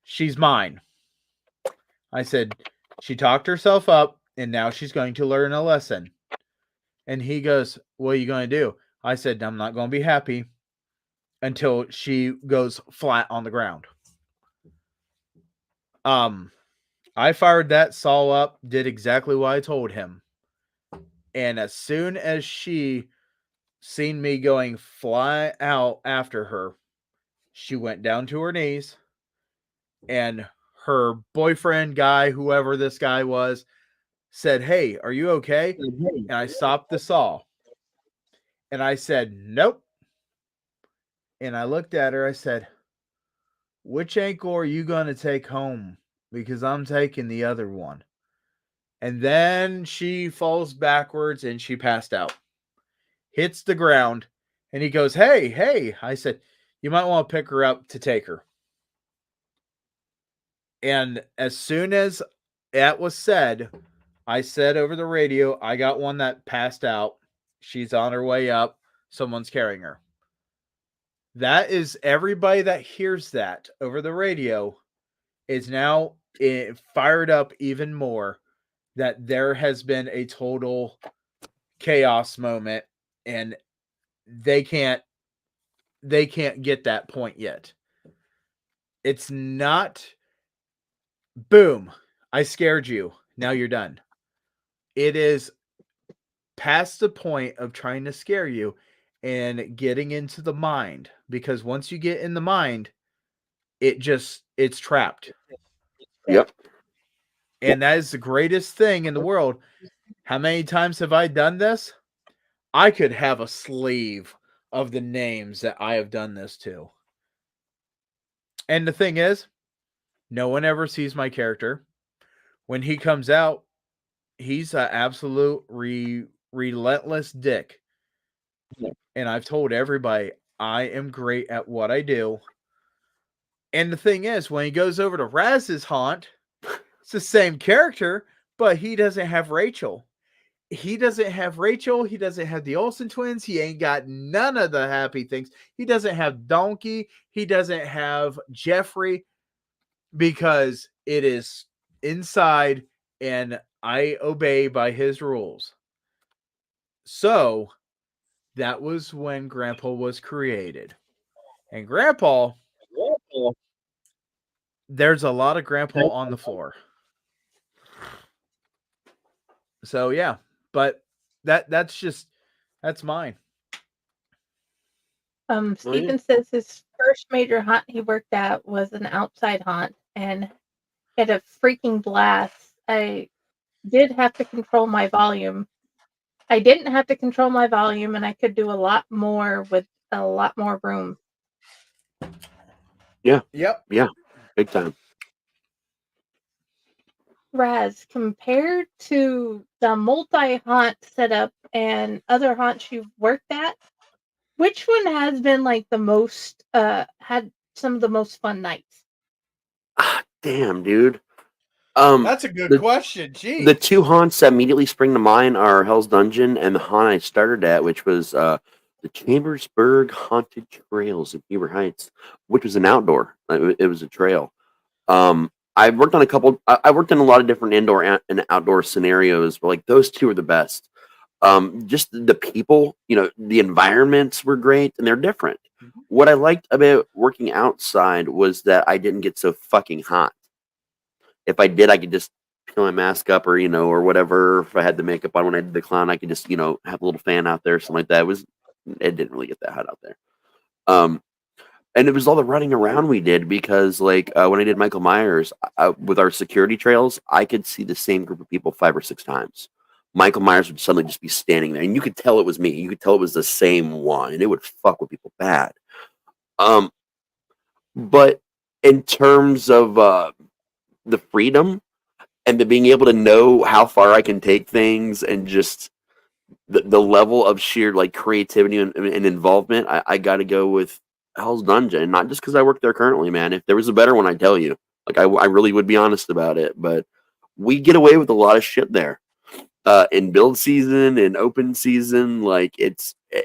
she's mine. I said, she talked herself up, and now she's going to learn a lesson. And he goes, what are you going to do? I said, I'm not going to be happy until she goes flat on the ground. I fired that saw up, did exactly what I told him. And as soon as she seen me going fly out after her, she went down to her knees, and her boyfriend guy, whoever this guy was, said, hey, are you okay? And I stopped the saw. And I said, nope. And I looked at her. I said, which ankle are you going to take home? Because I'm taking the other one. And then she falls backwards and she passed out. Hits the ground. And he goes, hey. I said, you might want to pick her up to take her. And as soon as that was said, I said over the radio, I got one that passed out. She's on her way up. Someone's carrying her. That is everybody that hears that over the radio is now fired up even more that there has been a total chaos moment, and they can't get that point yet. It's not boom, I scared you, now you're done. It is past the point of trying to scare you and getting into the mind, because once you get in the mind, it's trapped. Yep. And that is the greatest thing in the world. How many times have I done this? I could have a sleeve of the names that I have done this to. And the thing is, no one ever sees my character. When he comes out, he's an absolute relentless dick. And I've told everybody, I am great at what I do. And the thing is, when he goes over to Raz's haunt, it's the same character, but he doesn't have Rachel. He doesn't have Rachel. He doesn't have the Olsen twins. He ain't got none of the happy things. He doesn't have Donkey. He doesn't have Jeffrey, because it is inside and I obey by his rules. So that was when Grandpa was created. And Grandpa, there's a lot of Grandpa on the floor. So yeah, but that's mine. Stephen says his first major haunt he worked at was an outside haunt and had a freaking blast. I did have to control my volume. I didn't have to control my volume, and I could do a lot more with a lot more room. Yeah. Yep. Yeah. Big time. Raz, compared to the multi-haunt setup and other haunts you've worked at, which one has been like the most, had some of the most fun nights? Damn, dude. That's a good question. Gee. The two haunts that immediately spring to mind are Hell's Dungeon and the haunt I started at, which was the Chambersburg Haunted Trails in Heber Heights, which was an outdoor. It was a trail. I worked on I worked in a lot of different indoor and outdoor scenarios, but like those two are the best. Just the people, the environments were great and they're different. Mm-hmm. What I liked about working outside was that I didn't get so fucking hot. If I did, I could just peel my mask up or, or whatever. If I had the makeup on when I did the clown, I could just, have a little fan out there, something like that. It didn't really get that hot out there. And it was all the running around we did because, like, when I did Michael Myers, with our security trails, I could see the same group of people 5 or 6 times. Michael Myers would suddenly just be standing there, and you could tell it was me. You could tell it was the same one, and it would fuck with people bad. But in terms of the freedom and the being able to know how far I can take things and just the level of sheer, like, creativity and involvement, I got to go with Hell's Dungeon, not just because I work there currently, man. If there was a better one, I'd tell you. Like, I really would be honest about it, but we get away with a lot of shit there. in build season and open season. Like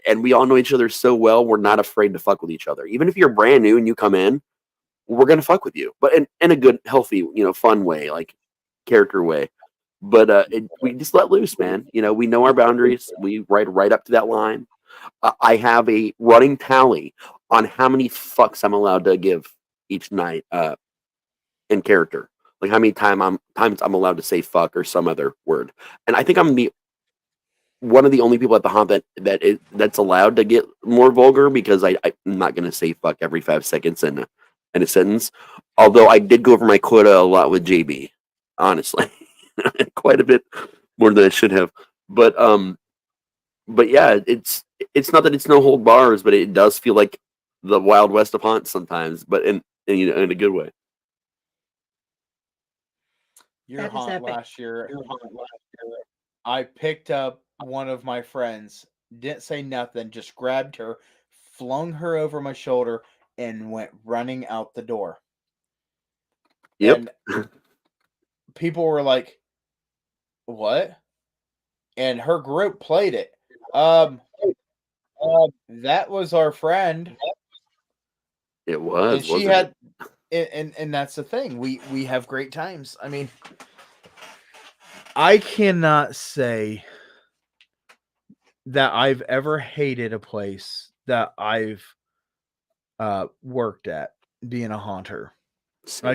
and we all know each other so well. We're not afraid to fuck with each other. Even if you're brand new and you come in, we're gonna fuck with you, but in a good, healthy, fun way, like character way. But we just let loose, man. We know our boundaries. We right up to that line. I have a running tally on how many fucks I'm allowed to give each night in character. Like how many times I'm allowed to say fuck or some other word. And I think I'm one of the only people at the haunt that's allowed to get more vulgar, because I'm not going to say fuck every 5 seconds in a sentence. Although I did go over my quota a lot with JB, honestly. Quite a bit more than I should have. But yeah, it's not that it's no hold bars, but it does feel like the Wild West of haunts sometimes, but in a good way. Your haunt last year, I picked up one of my friends, didn't say nothing, just grabbed her, flung her over my shoulder, and went running out the door. Yep. And people were like, "What?" And her group played it. That was our friend. It was. And she had, and that's the thing. We have great times. I mean, I cannot say that I've ever hated a place that I've worked at being a haunter. Same.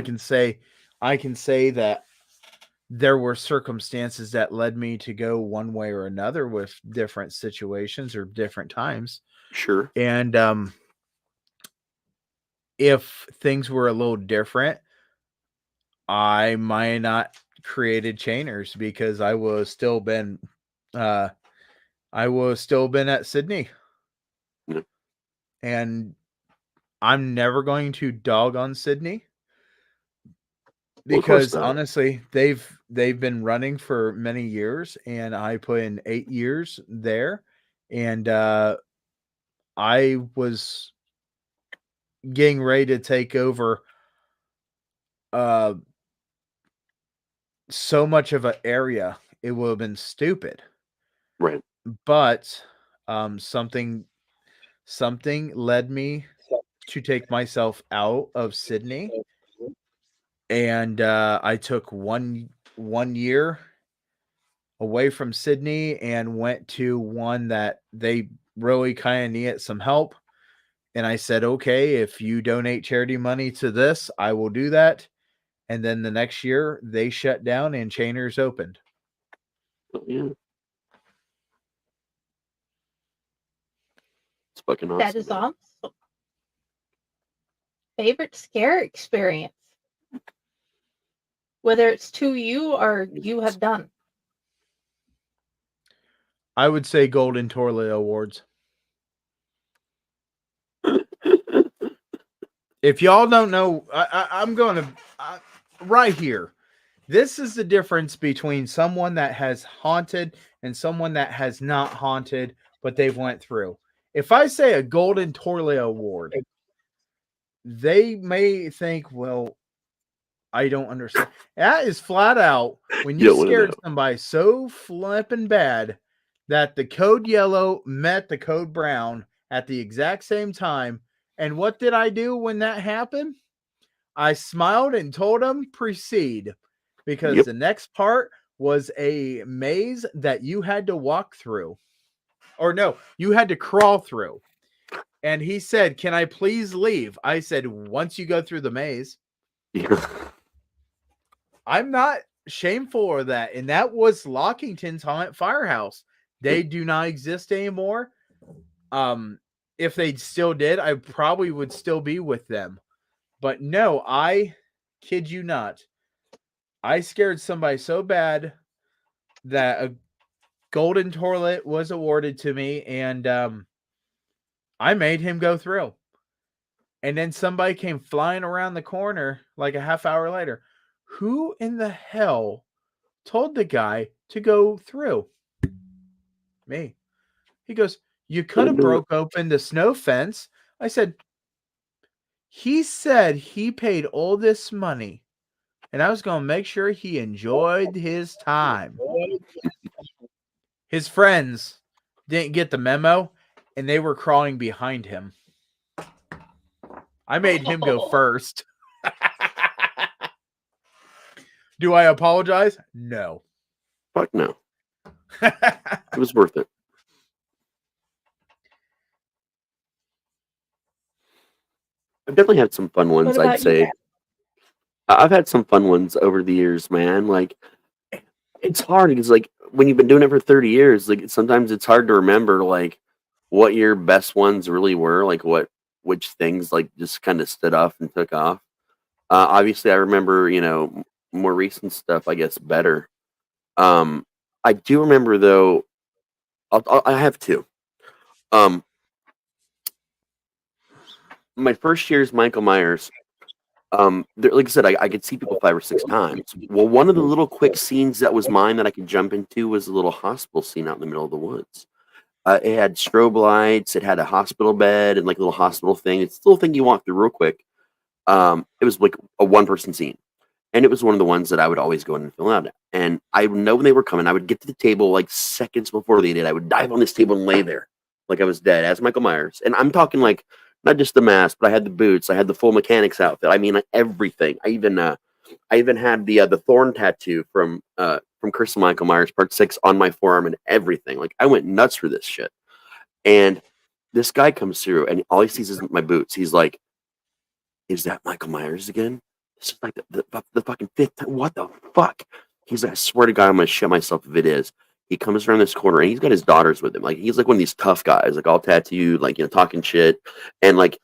I can say that there were circumstances that led me to go one way or another with different situations or different times. Sure. And if things were a little different, I might not created chainers, because I was still been at Sydney. Mm. And I'm never going to dog on Sydney, because honestly, they've been running for many years, and I put in 8 years there, and I was getting ready to take over so much of an area. It would have been stupid, right? But something led me to take myself out of Sydney, and I took one year away from Sydney and went to one that they really kind of needed some help. And I said, okay, if you donate charity money to this, I will do that. And then the next year they shut down and Chainers opened. Oh, yeah. It's fucking awesome. That is awesome. Favorite scare experience? Whether it's to you or you have done. I would say Golden Toilet Awards. If y'all don't know, I'm going to right here. This is the difference between someone that has haunted and someone that has not haunted, but they've went through. If I say a Golden Toilet Award, they may think, well, I don't understand. That is flat out when you scared somebody so flipping bad that the code yellow met the code brown at the exact same time. And what did I do when that happened? I smiled and told them proceed, because the next part was a maze that you had to walk through. Or no, you had to crawl through. And he said, can I please leave? I said, once you go through the maze. I'm not shameful of that. And that was Lockington's Haunted Firehouse. They do not exist anymore. If they still did, I probably would still be with them. But no, I kid you not. I scared somebody so bad that a golden toilet was awarded to me, and I made him go through. And then somebody came flying around the corner like a half hour later. Who in the hell told the guy to go through? Me. He goes, you could have broke open the snow fence. I said, he said he paid all this money, and I was going to make sure he enjoyed his time. His friends didn't get the memo, and they were crawling behind him. I made him go first. Do I apologize? No. Fuck no. It was worth it. I've definitely had some fun ones, I'd say. I've had some fun ones over the years, man. Like, it's hard because, like, when you've been doing it for 30 years, like, sometimes it's hard to remember, like, what your best ones really were, like, which things, like, just kind of stood off and took off. Obviously, I remember, more recent stuff, I guess, better. I do remember, though, I have two. My first year as Michael Myers, like I said, I could see people 5 or 6 times. Well, one of the little quick scenes that was mine that I could jump into was a little hospital scene out in the middle of the woods. It had strobe lights, it had a hospital bed, and like a little hospital thing. It's the little thing you walk through real quick. It was like a 1-person scene, and it was one of the ones that I would always go in and fill out. And I would know when they were coming. I would get to the table like seconds before they did. I would dive on this table and lay there like I was dead as Michael Myers. And I'm talking like not just the mask, but I had the boots. I had the full mechanic's outfit. I mean, like, everything. I even had the thorn tattoo from Curse of Michael Myers Part 6 on my forearm and everything. Like, I went nuts for this shit. And this guy comes through, and all he sees is my boots. He's like, "Is that Michael Myers again? This is like the fucking 5th time. What the fuck?" He's like, "I swear to God, I'm gonna shit myself if it is." He comes around this corner, and he's got his daughters with him. Like, he's like one of these tough guys, like all tattooed, like, talking shit, and like,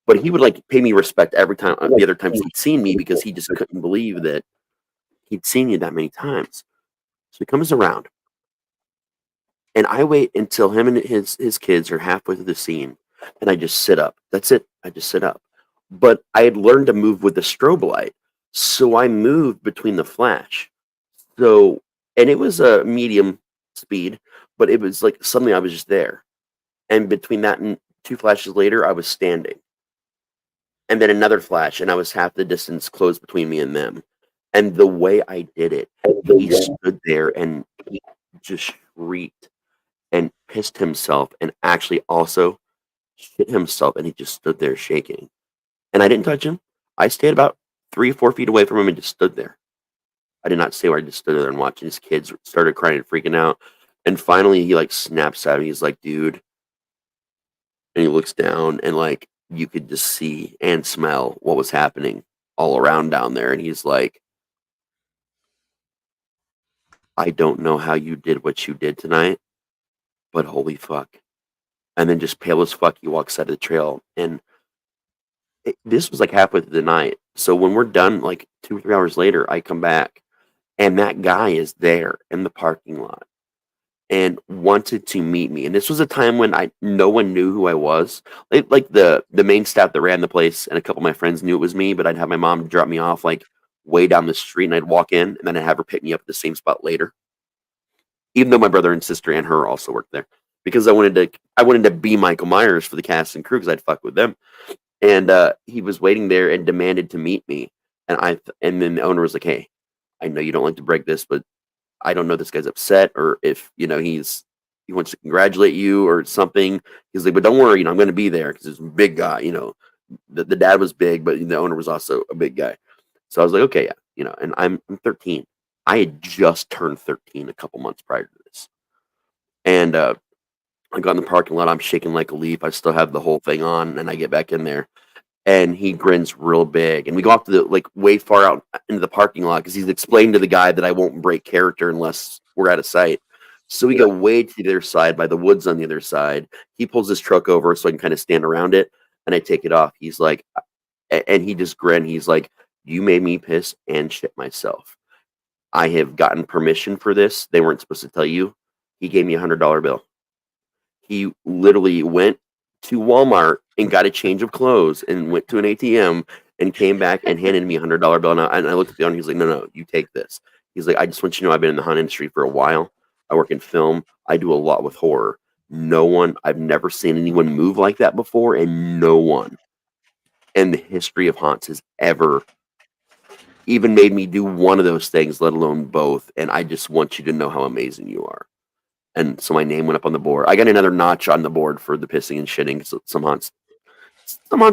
but he would like pay me respect every time. The other times he'd seen me, because he just couldn't believe that he'd seen me that many times. So he comes around, and I wait until him and his kids are halfway through the scene, and I just sit up. That's it. I just sit up. But I had learned to move with the strobe light, so I moved between the flash. So, and it was a medium speed, but it was like suddenly I was just there. And between that and 2 flashes later, I was standing. And then another flash, and I was half the distance closed between me and them. And the way I did it, he stood there and he just shrieked and pissed himself, and actually also shit himself, and he just stood there shaking. And I didn't touch him. I stayed about 3 or 4 feet away from him and just stood there. I did not stay where I just stood there and watched. His kids started crying and freaking out. And finally, he like snaps at me. He's like, "Dude." And he looks down, and like you could just see and smell what was happening all around down there. And he's like, "I don't know how you did what you did tonight, but holy fuck." And then just pale as fuck, he walks out of the trail. And this was like halfway through the night. So when we're done, like 2 or 3 hours later, I come back, and that guy is there in the parking lot and wanted to meet me. And this was a time when no one knew who I was. Like the main staff that ran the place and a couple of my friends knew it was me, but I'd have my mom drop me off like way down the street, and I'd walk in, and then I'd have her pick me up at the same spot later. Even though my brother and sister and her also worked there, because I wanted to be Michael Myers for the cast and crew, because I'd fuck with them. And he was waiting there and demanded to meet me. And then the owner was like, "Hey, I know you don't like to break this, but I don't know if this guy's upset, or if, he wants to congratulate you or something." He's like, "But don't worry, I'm going to be there," because he's a big guy, the dad was big, but the owner was also a big guy. So I was like, "Okay, yeah," and I'm 13. I had just turned 13 a couple months prior to this. And I got in the parking lot. I'm shaking like a leaf. I still have the whole thing on, and I get back in there, and he grins real big. And we go off to the way far out into the parking lot, because he's explained to the guy that I won't break character unless we're out of sight. So we go way to the other side, by the woods on the other side. He pulls his truck over so I can kind of stand around it, and I take it off. He's like, and he just grinned. He's like, "You made me piss and shit myself. I have gotten permission for this. They weren't supposed to tell you." He gave me $100 bill. He literally went to Walmart and got a change of clothes and went to an ATM and came back and handed me a $100 bill. And I looked at the owner. He's like, no, you take this. He's like, "I just want you to know I've been in the haunt industry for a while. I work in film. I do a lot with horror. I've never seen anyone move like that before, and no one in the history of haunts has ever even made me do one of those things, let alone both. And I just want you to know how amazing you are." And so my name went up on the board. I got another notch on the board for the pissing and shitting. So some haunts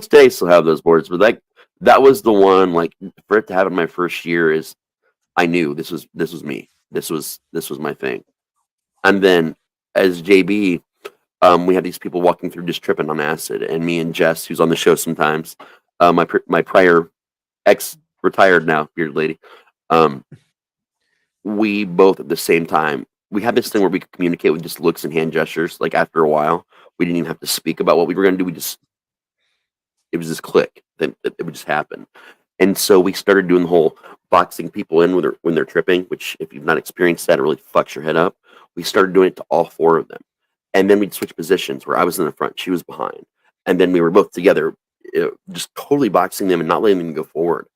today still have those boards, but that was the one. Like, for it to happen my first year is, I knew this was me. This was my thing. And then as JB, we had these people walking through just tripping on acid, and me and Jess, who's on the show sometimes, my prior ex retired now bearded lady, we both at the same time, we had this thing where we could communicate with just looks and hand gestures. Like, after a while, we didn't even have to speak about what we were going to do. It was this click that it would just happen. And so we started doing the whole boxing people in when they're tripping, which, if you've not experienced that, it really fucks your head up. We started doing it to all four of them. And then we'd switch positions where I was in the front, she was behind. And then we were both together, just totally boxing them and not letting them go forward.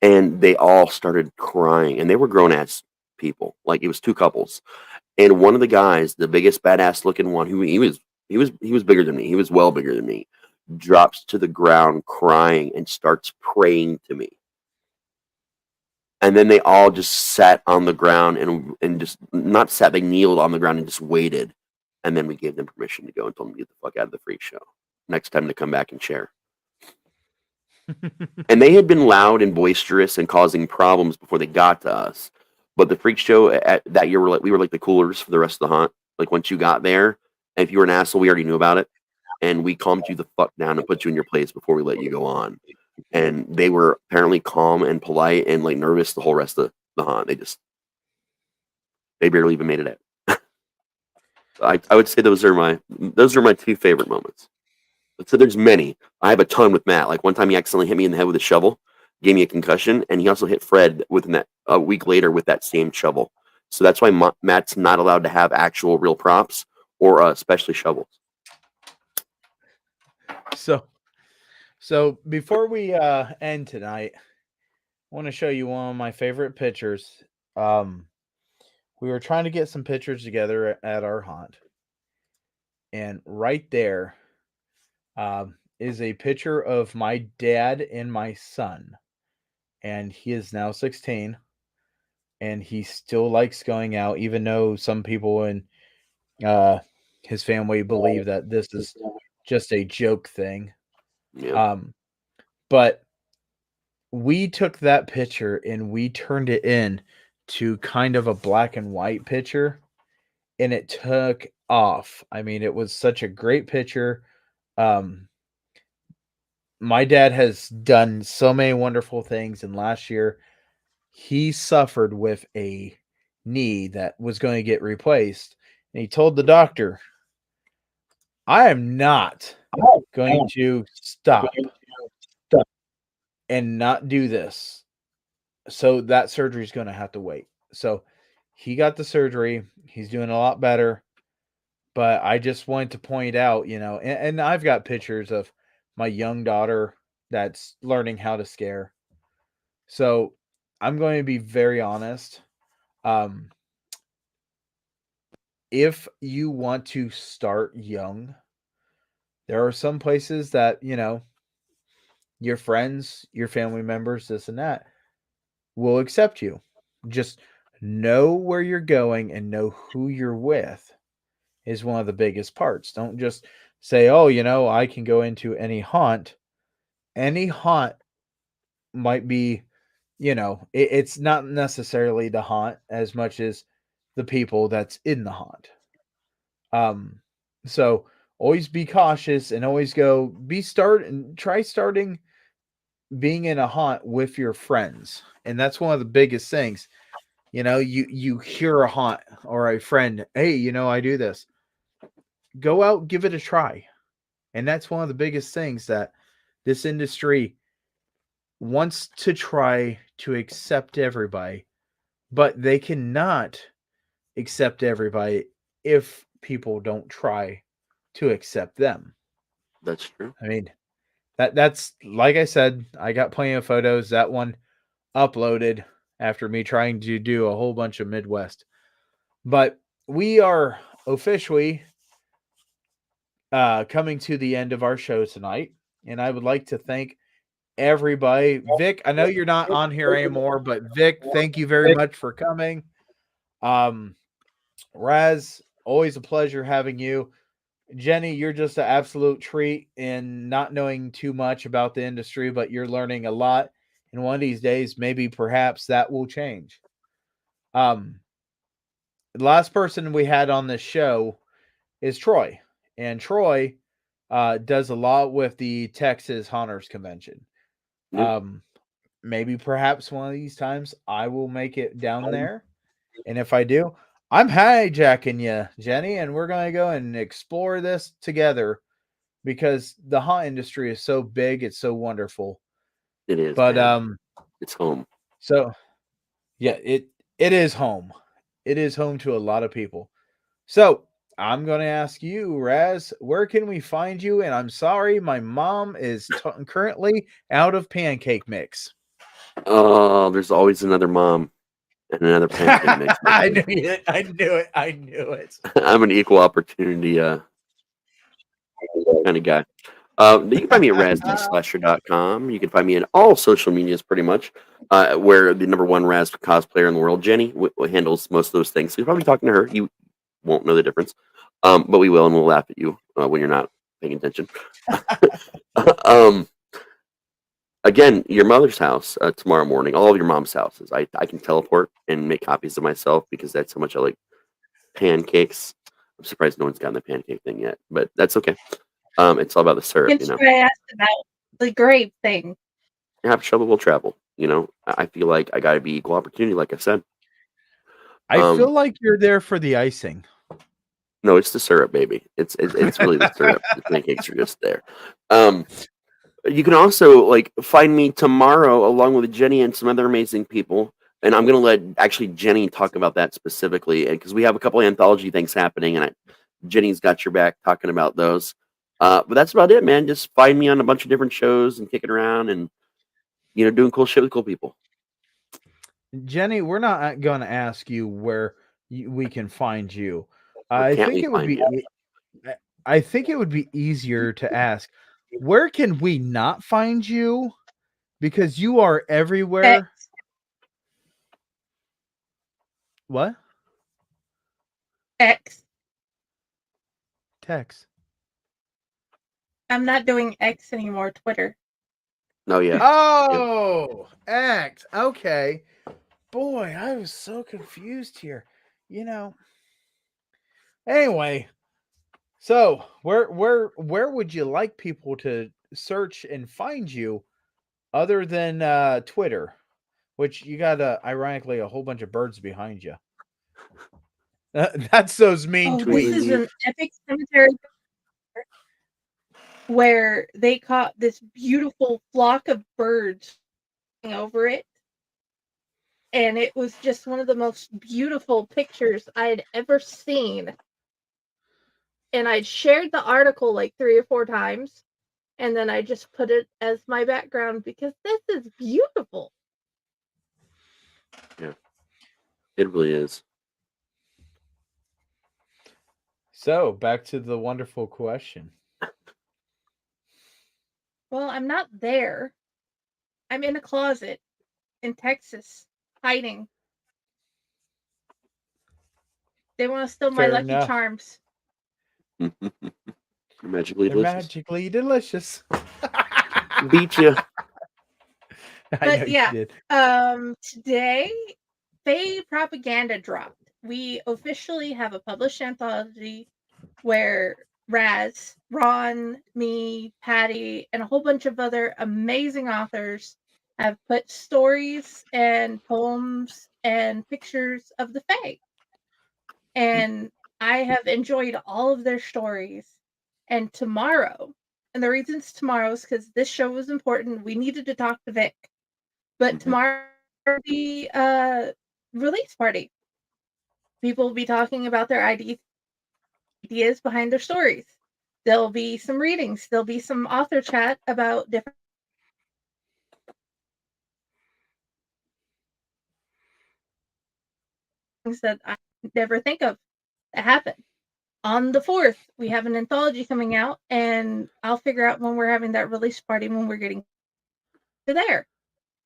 And they all started crying, and they were grown-ass people. Like, it was two couples. And one of the guys, the biggest badass looking one, who he was bigger than me. He was well bigger than me. Drops to the ground crying and starts praying to me. And then they all just sat on the ground and just not sat, they kneeled on the ground and just waited. And then we gave them permission to go and told them to get the fuck out of the freak show. Next time to come back and share. And they had been loud and boisterous and causing problems before they got to us. But the freak show that year, we were like the coolers for the rest of the haunt. Like, once you got there, and if you were an asshole, we already knew about it. And we calmed you the fuck down and put you in your place before we let you go on. And they were apparently calm and polite and like nervous the whole rest of the haunt. They barely even made it out. I would say those are my two favorite moments. So there's many. I have a ton with Matt. Like, one time he accidentally hit me in the head with a shovel, gave me a concussion, and he also hit Fred a week later with that same shovel. So that's why Matt's not allowed to have actual real props or especially shovels. So before we end tonight, I want to show you one of my favorite pictures. We were trying to get some pictures together at our haunt, and right there is a picture of my dad and my son, and he is now 16, and he still likes going out, even though some people in his family believe that this is just a joke thing. Yeah. But we took that picture and we turned it in to kind of a black and white picture, and it took off. I mean, it was such a great picture. My dad has done so many wonderful things, and last year he suffered with a knee that was going to get replaced, and he told the doctor, I am not going to stop and not do this. So that surgery is going to have to wait. So he got the surgery. He's doing a lot better. But I just wanted to point out, and I've got pictures of my young daughter that's learning how to scare. So I'm going to be very honest. If you want to start young, there are some places that, your friends, your family members, this and that, will accept you. Just know where you're going and know who you're with is one of the biggest parts. Don't just say, oh, I can go into any haunt. Any haunt might be, it's not necessarily the haunt as much as the people that's in the haunt. So always be cautious and always try starting being in a haunt with your friends. And that's one of the biggest things. You hear a haunt or a friend, hey, I do this. Go out, give it a try. And that's one of the biggest things that this industry wants to try to accept everybody, but they cannot accept everybody if people don't try to accept them. That's true. I mean, that's like I said, I got plenty of photos. That one uploaded after me trying to do a whole bunch of Midwest. But we are officially coming to the end of our show tonight, and I would like to thank everybody. Vic, I know you're not on here anymore, but Vic, thank you very much for coming. Raz, always a pleasure having you. Jenny, you're just an absolute treat in not knowing too much about the industry, but you're learning a lot. And one of these days, maybe perhaps that will change. The last person we had on this show is Troy. And Troy does a lot with the Texas Haunters Convention. Maybe perhaps one of these times I will make it down there. And if I do, I'm hijacking you, Jenny, and we're going to go and explore this together because the haunt industry is so big. It's so wonderful. It is. But, it's home. So, yeah, it is home. It is home to a lot of people. So, I'm going to ask you, Raz, where can we find you? And I'm sorry, my mom is currently out of pancake mix. Oh, there's always another mom and another pancake mix. I knew it. I knew it. I'm an equal opportunity kind of guy. You can find me at raztslasher.com. You can find me in all social medias pretty much, where the #1 Raz cosplayer in the world, Jenny, handles most of those things. So you're probably talking to her. You won't know the difference, but we will, and we'll laugh at you when you're not paying attention. Again, your mother's house tomorrow morning, all of your mom's houses. I can teleport and make copies of myself because that's how much I like pancakes. I'm surprised no one's gotten the pancake thing yet, but that's okay. It's all about the syrup, you know. I asked about the grape thing. Have trouble will travel. You know, I feel like I got to be equal opportunity, like I said. I feel like you're there for the icing. No, it's the syrup, baby. It's really the syrup. The pancakes are just there. You can also find me tomorrow along with Jenny and some other amazing people. And I'm going to let actually Jenny talk about that specifically because we have a couple of anthology things happening and Jenny's got your back talking about those. But that's about it, man. Just find me on a bunch of different shows and kicking around and, doing cool shit with cool people. Jenny, we're not going to ask you where we can find you. I think it would be easier to ask, where can we not find you? Because you are everywhere. X. What? X. Text. I'm not doing X anymore, Twitter. Oh, yeah. Oh, X. Okay. Boy, I was so confused here. Anyway, so where would you like people to search and find you other than Twitter, which you got ironically a whole bunch of birds behind you? That's those mean tweets. This is an epic cemetery where they caught this beautiful flock of birds over it. And it was just one of the most beautiful pictures I had ever seen. And I'd shared the article 3 or 4 times. And then I just put it as my background because this is beautiful. Yeah, it really is. So back to the wonderful question. Well, I'm not there. I'm in a closet in Texas, hiding. They want to steal my Fair Lucky enough. Charms. Magically They're delicious. magically delicious. Beat you. But yeah, today, Faye Propaganda dropped. We officially have a published anthology where Raz, Ron, me, Patty, and a whole bunch of other amazing authors have put stories and poems and pictures of the Fae. And I have enjoyed all of their stories. And tomorrow, and the reasons tomorrow is because this show was important. We needed to talk to Vic. But tomorrow will be a release party. People will be talking about their ideas behind their stories. There'll be some readings. There'll be some author chat about different things that I never think of that happen. On the 4th, we have an anthology coming out, and I'll figure out when we're having that release party when we're getting to there.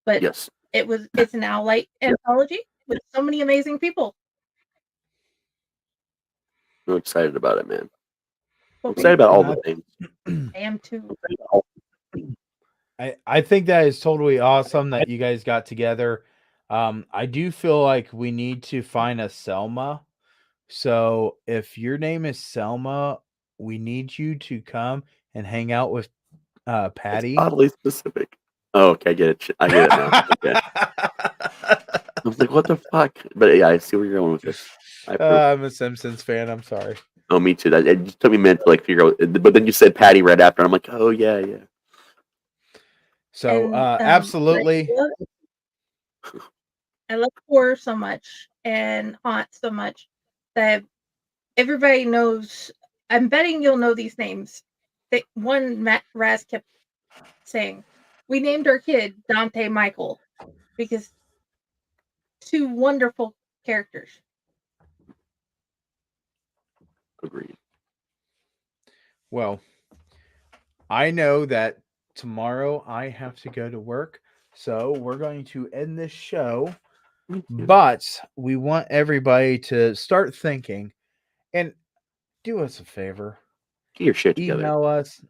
But yes, it's an Owlite anthology with so many amazing people. I'm excited about it, man. I'm Okay. excited about all the things. I am too. I think that is totally awesome that you guys got together. I do feel like we need to find a Selma. So if your name is Selma, we need you to come and hang out with Patty. It's oddly specific. Oh, okay, I get it. I get it now. Okay. I was like, what the fuck? But yeah, I see where you're going with this. I'm a Simpsons fan. I'm sorry. Oh, me too. That it just took me a minute to like figure out. But then you said Patty right after, and I'm like, oh yeah, yeah. So absolutely. I love horror so much and haunt so much that everybody knows. I'm betting you'll know these names. Raz kept saying, we named our kid Dante Michael because two wonderful characters. Agreed. Well, I know that tomorrow I have to go to work, so we're going to end this show. But we want everybody to start thinking and do us a favor. Get your shit together. Email us.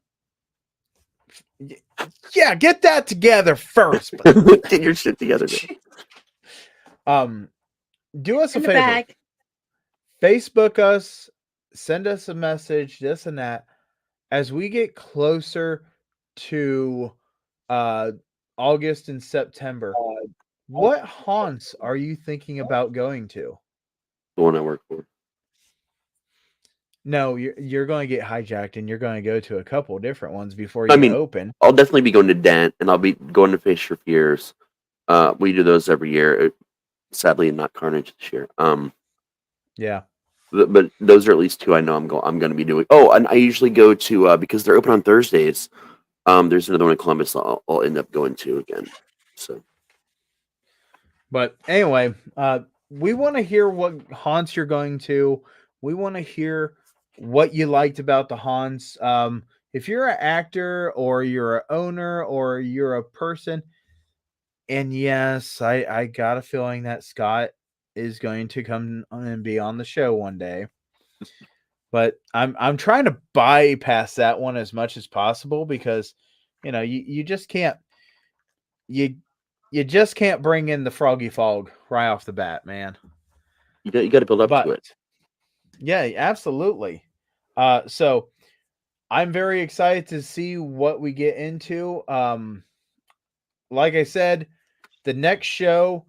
Yeah, get that together first. Get your shit together. Do us a favor. Facebook us, send us a message, this and that. As we get closer to August and September, what haunts are you thinking about going to? The one I work for. No, you're going to get hijacked, and you're going to go to a couple different ones before you open. I'll definitely be going to Dent, and I'll be going to Fish for Fears. We do those every year. Sadly, not Carnage this year. Yeah. But those are at least two I know I'm going to be doing. Oh, and I usually go to because they're open on Thursdays. There's another one in Columbus I'll end up going to again. So. But anyway, we want to hear what haunts you're going to. We want to hear what you liked about the haunts. If you're an actor or you're an owner or you're a person, and yes, I got a feeling that Scott is going to come and be on the show one day. But I'm trying to bypass that one as much as possible because you just can't you just can't bring in the Froggy Fog right off the bat, man. You got to build up to it. Yeah, absolutely. So I'm very excited to see what we get into. Like I said, the next show,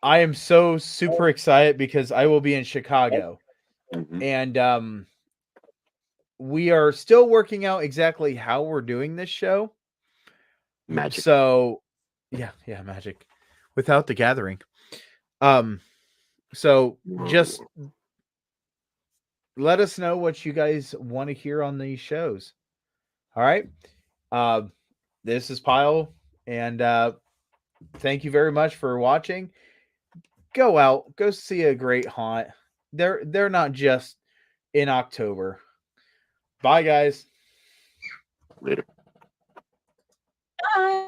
I am so super excited because I will be in Chicago. Mm-hmm. And we are still working out exactly how we're doing this show. Magic. So yeah, magic. Without the gathering. So just let us know what you guys want to hear on these shows. All right. This is Pyle, and thank you very much for watching. Go out, go see a great haunt. They're not just in October. Bye, guys. Later. Bye.